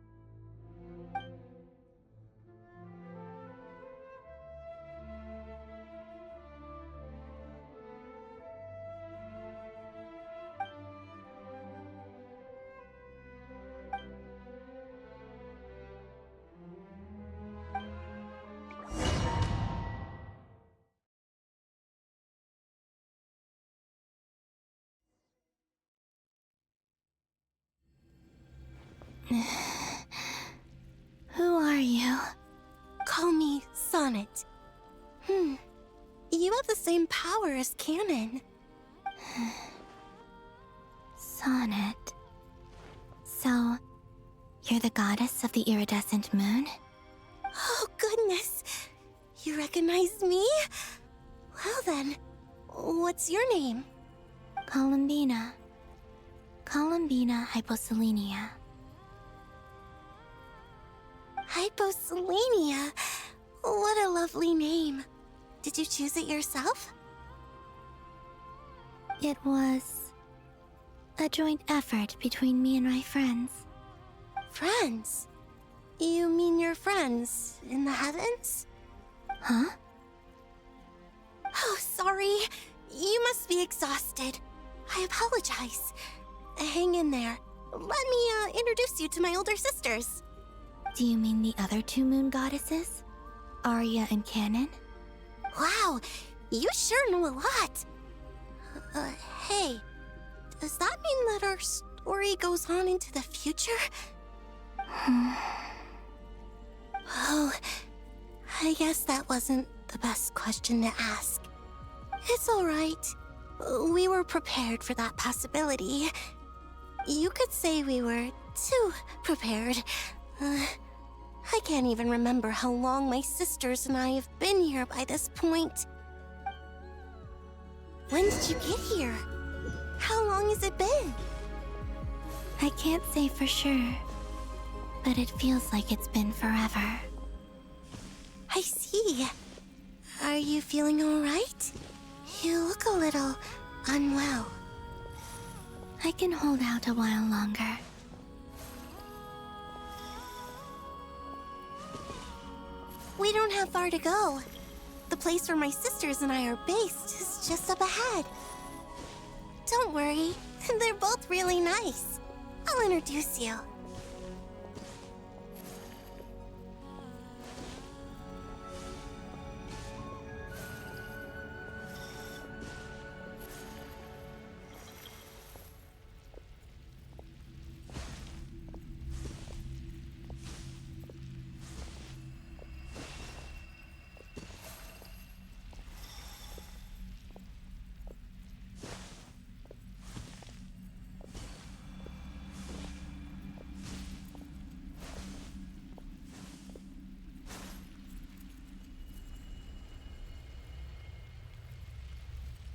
K: Who are you? Call me Sonnet. You have the same power as Canon. Sonnet. So, you're the goddess of the iridescent moon? Oh, goodness. You recognize me? Well then, what's your name? Columbina. Columbina Hyposelenia. Hyposelenia? What a lovely name. Did you choose it yourself? It was a joint effort between me and my friends. Friends? You mean your friends in the heavens? Huh? Oh, sorry. You must be exhausted. I apologize. Hang in there. Let me introduce you to my older sisters. Do you mean the other two moon goddesses? Aria and Canon? Wow, you sure know a lot. Hey, does that mean that our story goes on into the future? Oh, I guess that wasn't the best question to ask. It's alright. We were prepared for that possibility. You could say we were too prepared. I can't even remember how long my sisters and I have been here by this point. When did you get here? How long has it been?
A: I can't say for sure, but it feels like it's been forever.
K: I see. Are you feeling alright? You look a little unwell.
A: I can hold out a while longer.
K: We don't have far to go. The place where my sisters and I are based is just up ahead. Don't worry, they're both really nice. I'll introduce you.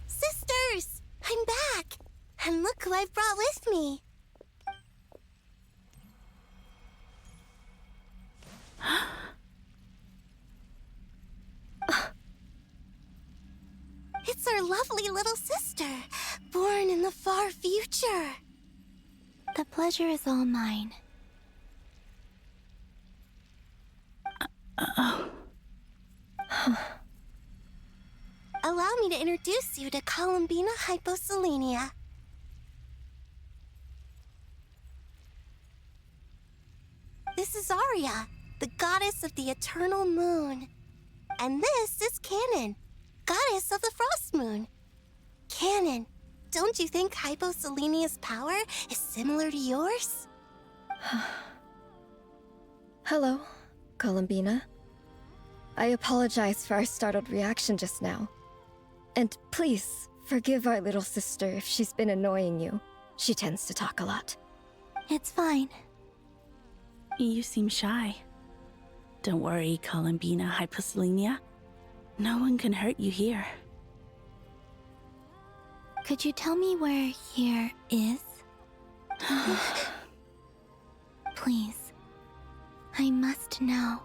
K: Sisters! I'm back! And look who I've brought with me! It's our lovely little sister, born in the far future.
A: The pleasure is all mine.
K: Allow me to introduce you to Columbina Hyposelenia. This is Aria, the goddess of the eternal moon. And this is Canon, goddess of the frost moon. Canon, don't you think Hyposelenia's power is similar to yours?
O: Hello, Columbina. I apologize for our startled reaction just now. And please, forgive our little sister if she's been annoying you. She tends to talk a lot.
A: It's fine.
P: You seem shy. Don't worry, Columbina Hyposelenia. No one can hurt you here.
A: Could you tell me where here is? Please. I must know.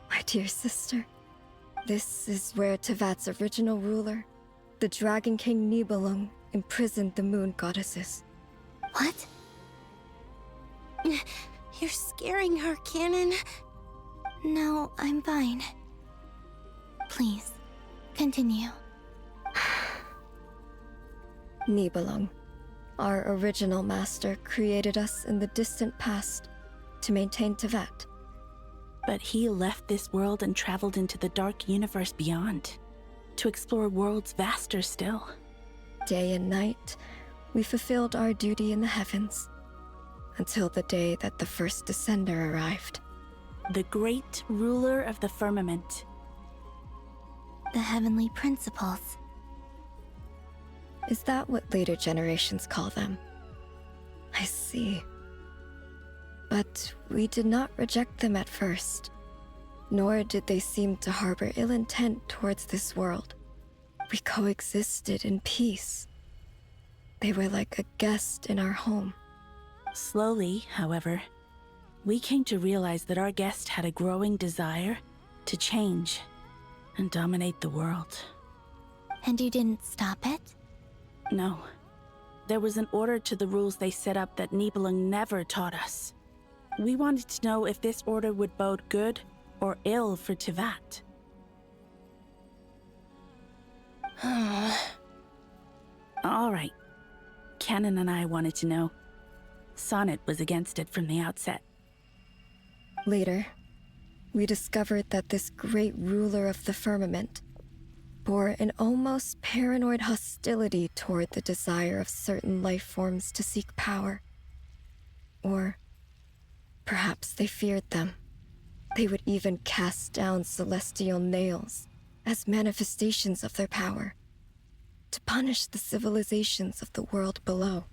O: My dear sister, this is where Tevat's original ruler, the Dragon King Nibelung, imprisoned the moon goddesses.
K: What? You're scaring her, Canon.
A: No, I'm fine. Please, continue.
O: Nibelung, our original master, created us in the distant past to maintain Tevat.
P: But he left this world and traveled into the dark universe beyond, to explore worlds vaster still.
O: Day and night, we fulfilled our duty in the heavens, until the day that the first Descender arrived.
P: The great ruler of the firmament.
A: The heavenly principles.
O: Is that what later generations call them? I see. But we did not reject them at first, nor did they seem to harbor ill intent towards this world. We coexisted in peace. They were like a guest in our home.
P: Slowly, however, we came to realize that our guest had a growing desire to change and dominate the world.
A: And you didn't stop it?
P: No. There was an order to the rules they set up that Nibelung never taught us. We wanted to know if this order would bode good or ill for Tevat. All right. Canon and I wanted to know. Sonnet was against it from the outset.
O: Later, we discovered that this great ruler of the firmament, bore an almost paranoid hostility toward the desire of certain life forms to seek power. Or perhaps they feared them. They would even cast down celestial nails as manifestations of their power, to punish the civilizations of the world below.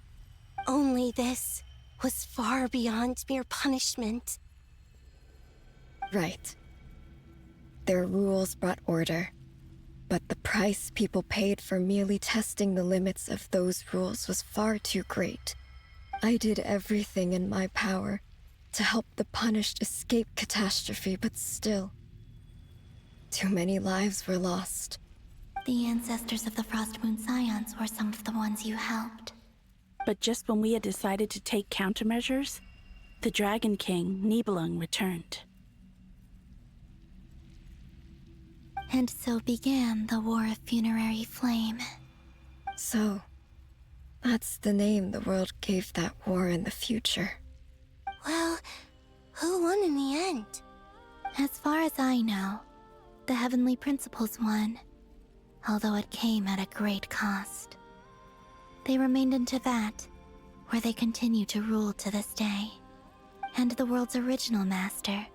Q: Only this was far beyond mere punishment.
O: Right. Their rules brought order, but the price people paid for merely testing the limits of those rules was far too great. I did everything in my power to help the punished escape catastrophe, but still, too many lives were lost.
K: The ancestors of the Frost Moon Scions were some of the ones you helped.
P: But just when we had decided to take countermeasures, the Dragon King, Nibelung, returned.
K: And so began the War of Funerary Flame.
O: So, that's the name the world gave that war in the future.
Q: Well, who won in the end?
K: As far as I know, the Heavenly Principles won, although it came at a great cost. They remained in Teyvat, where they continue to rule to this day. And the world's original master,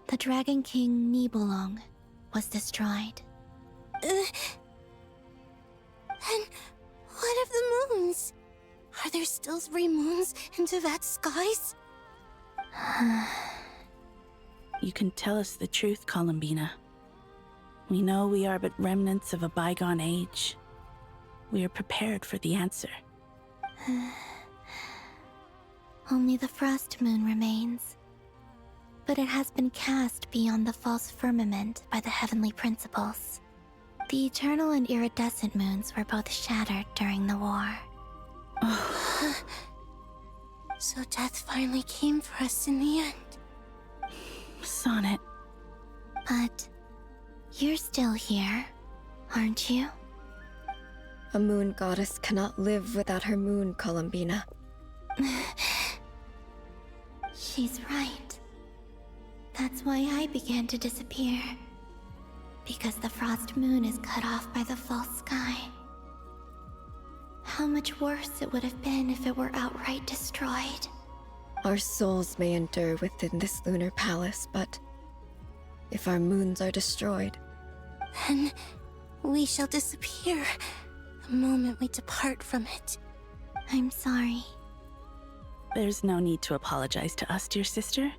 K: the Dragon King Nibelung, was destroyed.
Q: And what of the moons? Are there still 3 moons in Teyvat's skies?
P: You can tell us the truth, Columbina. We know we are but remnants of a bygone age. We are prepared for the answer.
K: Only the Frost Moon remains. But it has been cast beyond the false firmament by the Heavenly Principles. The eternal and iridescent moons were both shattered during the war.
Q: So death finally came for us in the end.
P: Sonnet.
K: But you're still here, aren't you?
O: A moon goddess cannot live without her moon, Columbina.
K: She's right. That's why I began to disappear. Because the Frost Moon is cut off by the false sky. How much worse it would have been if it were outright destroyed.
O: Our souls may endure within this lunar palace, but if our moons are destroyed,
Q: then we shall disappear the moment we depart from it.
K: I'm sorry.
P: There's no need to apologize to us, dear sister.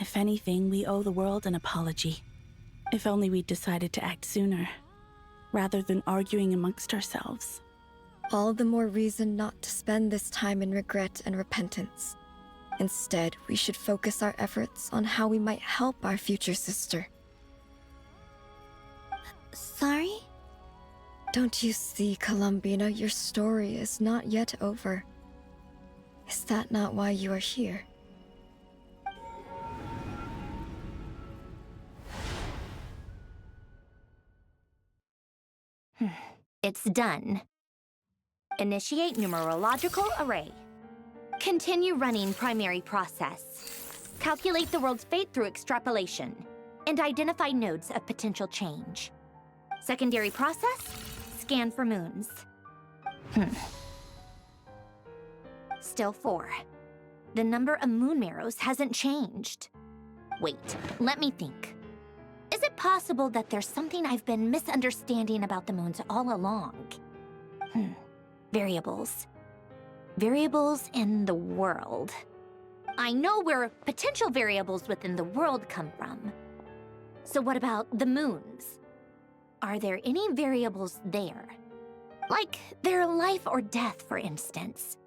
P: If anything, we owe the world an apology. If only we'd decided to act sooner, rather than arguing amongst ourselves.
O: all the more reason not to spend this time in regret and repentance. Instead, we should focus our efforts on how we might help our future sister.
K: Sorry?
O: Don't you see, Columbina, your story is not yet over. Is that not why you are here?
A: It's done. Initiate numerological array. Continue running primary process. Calculate the world's fate through extrapolation. And identify nodes of potential change. Secondary process, scan for moons. Still 4. The number of moon marrows hasn't changed. Wait, let me think. Is it possible that there's something I've been misunderstanding about the moons all along? Variables. Variables in the world. I know where potential variables within the world come from. So what about the moons? Are there any variables there? Like their life or death, for instance.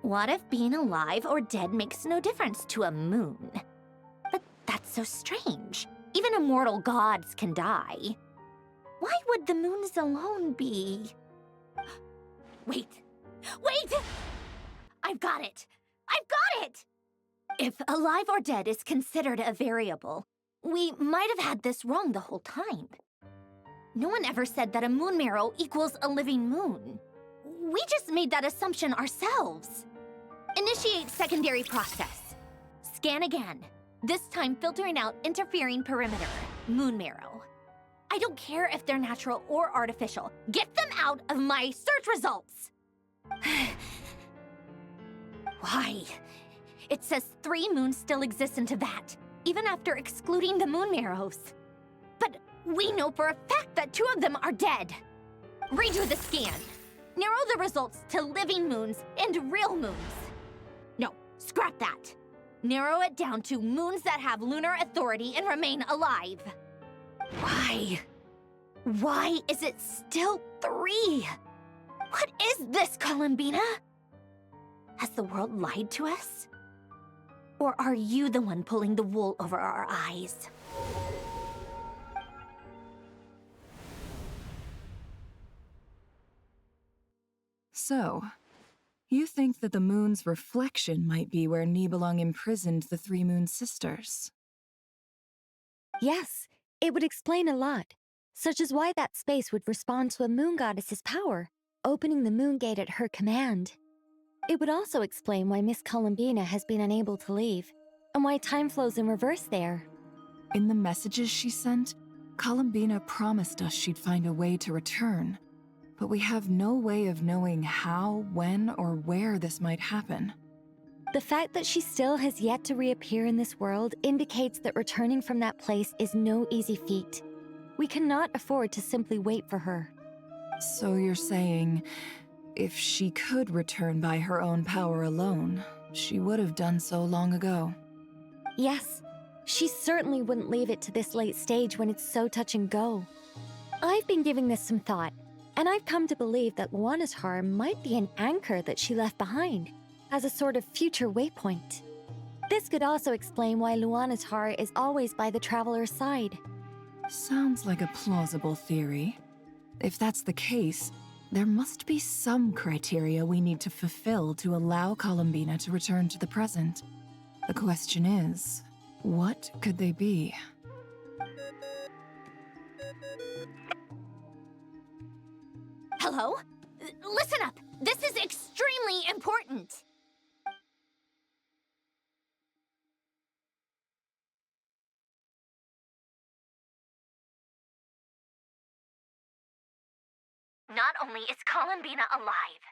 A: What if being alive or dead makes no difference to a moon? But that's so strange. Even immortal gods can die. Why would the moons alone be? Wait! Wait! I've got it! I've got it! If alive or dead is considered a variable, we might have had this wrong the whole time. No one ever said that a moon marrow equals a living moon. We just made that assumption ourselves. Initiate secondary process. Scan again. This time filtering out interfering perimeter, moon marrow. I don't care if they're natural or artificial. Get them out of my search results! Why? It says 3 moons still exist in Teyvat, even after excluding the moon marrows. But we know for a fact that 2 of them are dead. Redo the scan. Narrow the results to living moons and real moons. No, scrap that. Narrow it down to moons that have lunar authority and remain alive. Why? Why is it still 3? What is this, Columbina? Has the world lied to us? Or are you the one pulling the wool over our eyes?
R: So, you think that the moon's reflection might be where Nibelung imprisoned the 3 moon sisters?
J: Yes, it would explain a lot, such as why that space would respond to a moon goddess's power, opening the moon gate at her command. It would also explain why Miss Columbina has been unable to leave, and why time flows in reverse there.
R: In the messages she sent, Columbina promised us she'd find a way to return, but we have no way of knowing how, when, or where this might happen.
J: The fact that she still has yet to reappear in this world indicates that returning from that place is no easy feat. We cannot afford to simply wait for her.
R: So you're saying, if she could return by her own power alone, she would have done so long ago?
J: Yes, she certainly wouldn't leave it to this late stage when it's so touch and go. I've been giving this some thought, and I've come to believe that Luana's Har might be an anchor that she left behind, as a sort of future waypoint. This could also explain why Luana's Har is always by the Traveler's side.
R: Sounds like a plausible theory. If that's the case, there must be some criteria we need to fulfill to allow Columbina to return to the present. The question is, what could they be?
A: Hello? Listen up! This is extremely important! Not only is Columbina alive,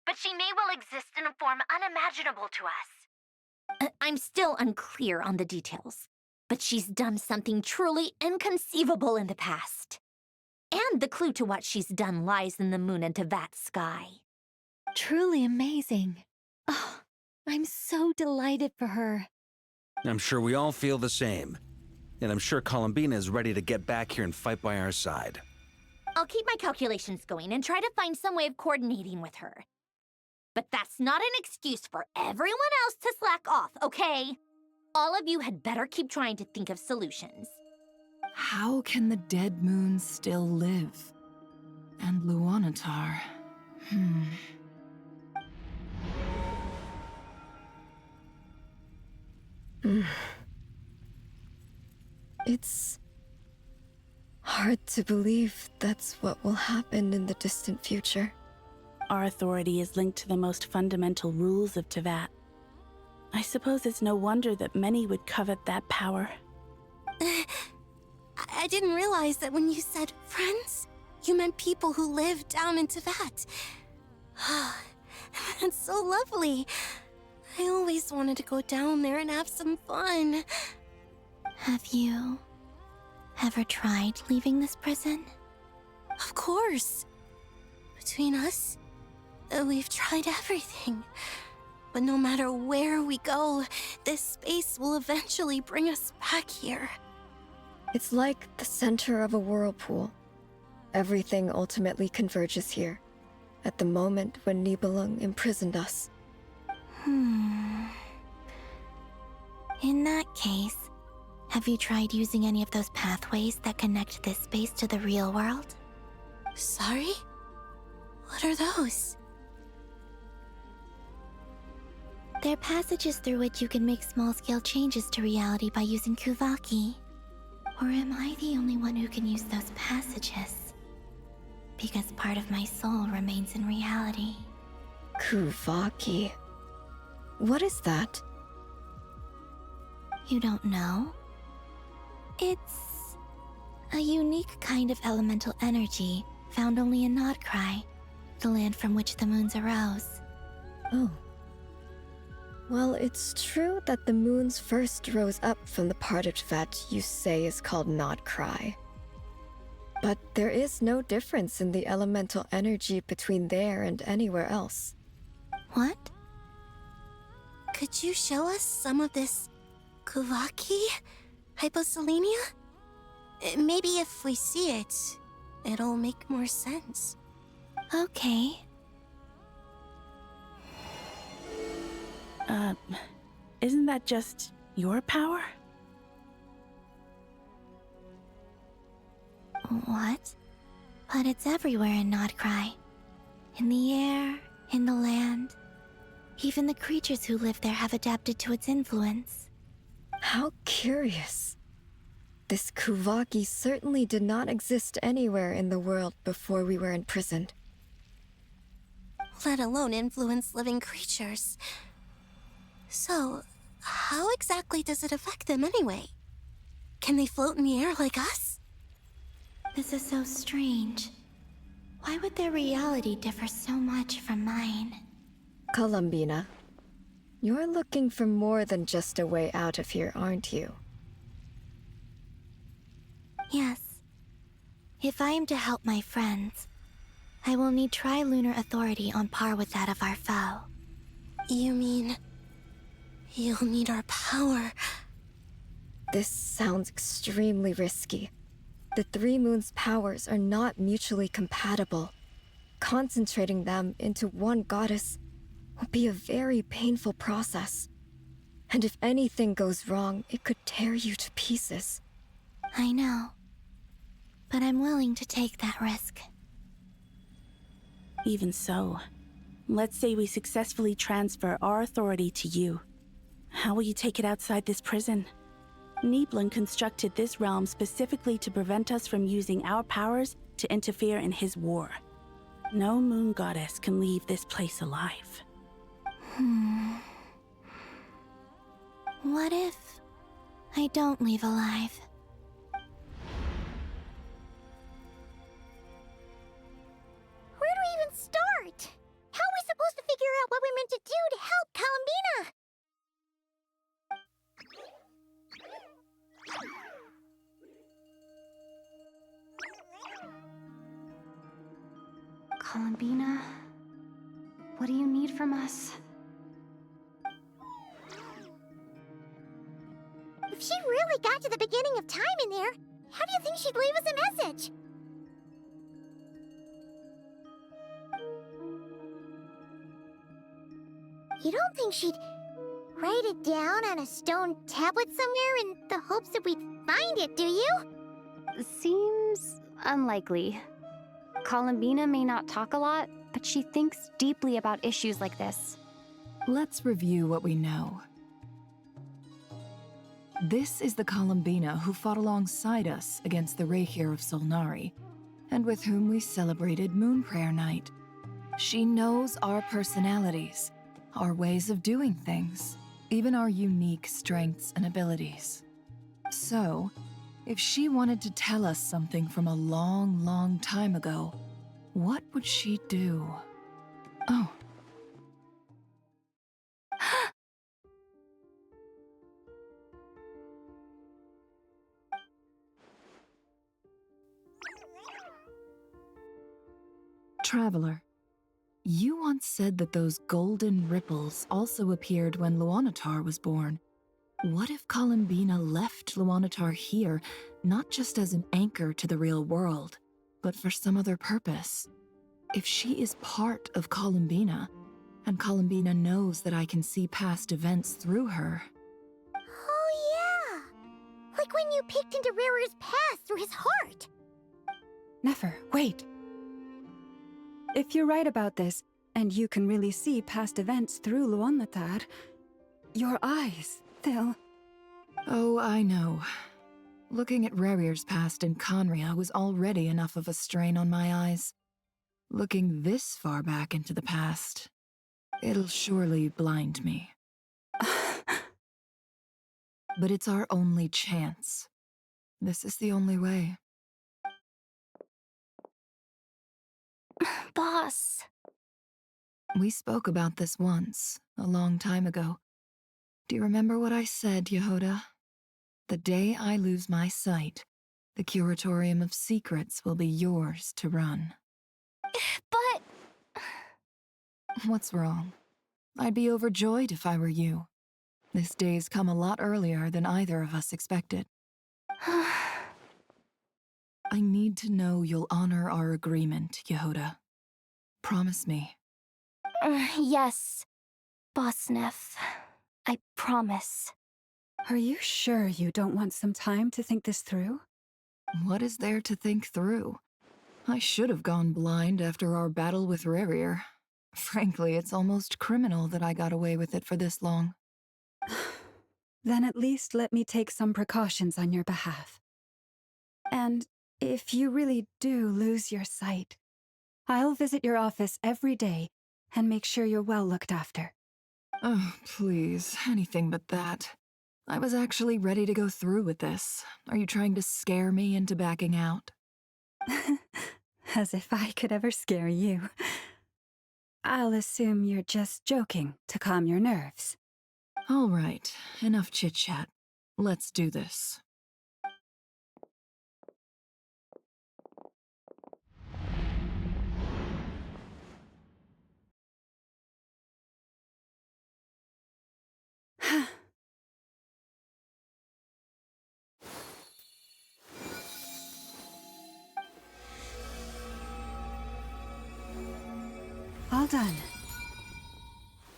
A: but she may well exist in a form unimaginable to us. I'm still unclear on the details, but she's done something truly inconceivable in the past. And the clue to what she's done lies in the moon and Teyvat sky.
J: Truly amazing. Oh, I'm so delighted for her.
H: I'm sure we all feel the same. And I'm sure Columbina is ready to get back here and fight by our side.
A: I'll keep my calculations going and try to find some way of coordinating with her. But that's not an excuse for everyone else to slack off, okay? All of you had better keep trying to think of solutions.
R: How can the dead moon still live? And Luanatar...
O: It's hard to believe that's what will happen in the distant future.
P: Our authority is linked to the most fundamental rules of Teyvat. I suppose it's no wonder that many would covet that power.
Q: I didn't realize that when you said friends, you meant people who live down in Teyvat. That's so lovely. I always wanted to go down there and have some fun.
K: Have you ever tried leaving this prison?
Q: Of course. Between us, we've tried everything. But no matter where we go, this space will eventually bring us back here.
O: It's like the center of a whirlpool. Everything ultimately converges here, at the moment when Nibelung imprisoned us.
K: In that case, have you tried using any of those pathways that connect this space to the real world?
Q: Sorry? What are those?
K: They're passages through which you can make small-scale changes to reality by using Kuvaki. Or am I the only one who can use those passages? Because part of my soul remains in reality.
O: Kuvaki. What is that?
K: You don't know? It's A unique kind of elemental energy found only in Nodcry, the land from which the moons arose.
O: Oh. Well, it's true that the moons first rose up from the part that you say is called Nodcry. But there is no difference in the elemental energy between there and anywhere else.
K: What?
Q: Could you show us some of this Kuvaki hyposelenia? Maybe if we see it, it'll make more sense.
K: Okay.
P: Isn't that just your power?
K: What? But it's everywhere in Nodcry. In the air, in the land. Even the creatures who live there have adapted to its influence.
O: How curious. This Kuvaki certainly did not exist anywhere in the world before we were imprisoned.
Q: Let alone influence living creatures. So, how exactly does it affect them anyway? Can they float in the air like us?
K: This is so strange. Why would their reality differ so much from mine?
O: Columbina, you're looking for more than just a way out of here, aren't you?
K: Yes. If I am to help my friends, I will need tri-lunar authority on par with that of our foe.
Q: You mean... you'll need our power?
O: This sounds extremely risky. The three moons' powers are not mutually compatible. Concentrating them into one goddess will be a very painful process. And if anything goes wrong, it could tear you to pieces.
K: I know. But I'm willing to take that risk.
P: Even so, let's say we successfully transfer our authority to you. How will you take it outside this prison? Nibelung constructed this realm specifically to prevent us from using our powers to interfere in his war. No moon goddess can leave this place alive.
K: What if I don't leave alive?
N: Where do we even start? How are we supposed to figure out what we're meant to do to help Columbina?
I: Columbina, what do you need from us?
N: If she really got to the beginning of time in there, how do you think she'd leave us a message? You don't think she'd write it down on a stone tablet somewhere in the hopes that we'd find it, do you?
I: Seems unlikely. Columbina may not talk a lot, but she thinks deeply about issues like this.
R: Let's review what we know. This is the Columbina who fought alongside us against the Rerir of Solnari, and with whom we celebrated Moon Prayer Night. She knows our personalities, our ways of doing things, even our unique strengths and abilities. So, if she wanted to tell us something from a long, long time ago, what would she do? Oh. Traveler, you once said that those golden ripples also appeared when Luanatar was born. What if Columbina left Luanatar here, not just as an anchor to the real world, but for some other purpose? If she is part of Columbina, and Columbina knows that I can see past events through her...
N: Oh yeah! Like when you peeked into Rerir's past through his heart!
G: Nefer, wait! If you're right about this, and you can really see past events through Luanatar, your eyes, they'll...
R: Oh, I know. Looking at Rerir's past in Conria was already enough of a strain on my eyes. Looking this far back into the past, it'll surely blind me. But it's our only chance. This is the only way.
J: Boss.
R: We spoke about this once, a long time ago. Do you remember what I said, Yehoda? The day I lose my sight, the Curatorium of Secrets will be yours to run.
J: But...
R: What's wrong? I'd be overjoyed if I were you. This day's come a lot earlier than either of us expected. I need to know you'll honor our agreement, Yehoda. Promise me.
J: Yes, Boss Neff. I promise.
G: Are you sure you don't want some time to think this through?
R: What is there to think through? I should have gone blind after our battle with Rerir. Frankly, it's almost criminal that I got away with it for this long.
G: Then at least let me take some precautions on your behalf. And if you really do lose your sight, I'll visit your office every day and make sure you're well looked after.
R: Oh, please, anything but that. I was actually ready to go through with this. Are you trying to scare me into backing out?
G: As if I could ever scare you. I'll assume you're just joking to calm your nerves.
R: All right, enough chit-chat. Let's do this.
G: All done.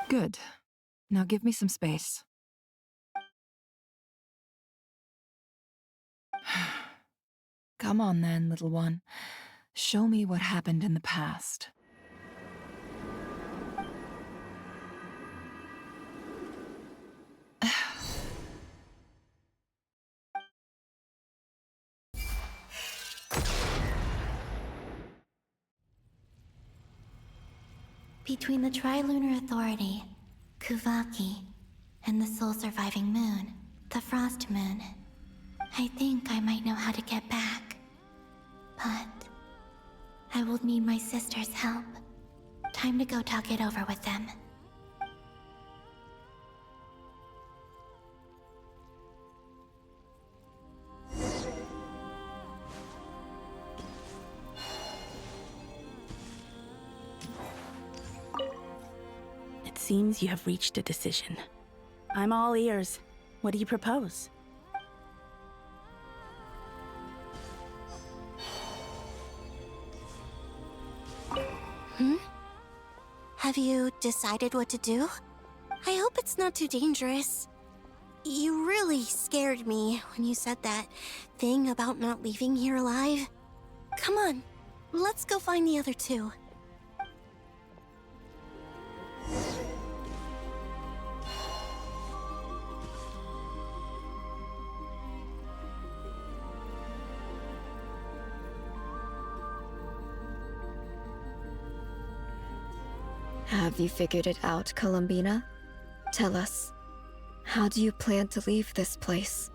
R: Good. Now give me some space. Come on then, little one. Show me what happened in the past.
K: Between the Trilunar Authority, Kuvaki, and the sole-surviving moon, the Frost Moon, I think I might know how to get back. But I will need my sister's help. Time to go talk it over with them.
P: It seems you have reached a decision. I'm all ears. What do you propose?
Q: Have you decided what to do? I hope it's not too dangerous. You really scared me when you said that thing about not leaving here alive. Come on, let's go find the other two.
O: Have you figured it out, Columbina? Tell us. How do you plan to leave this place?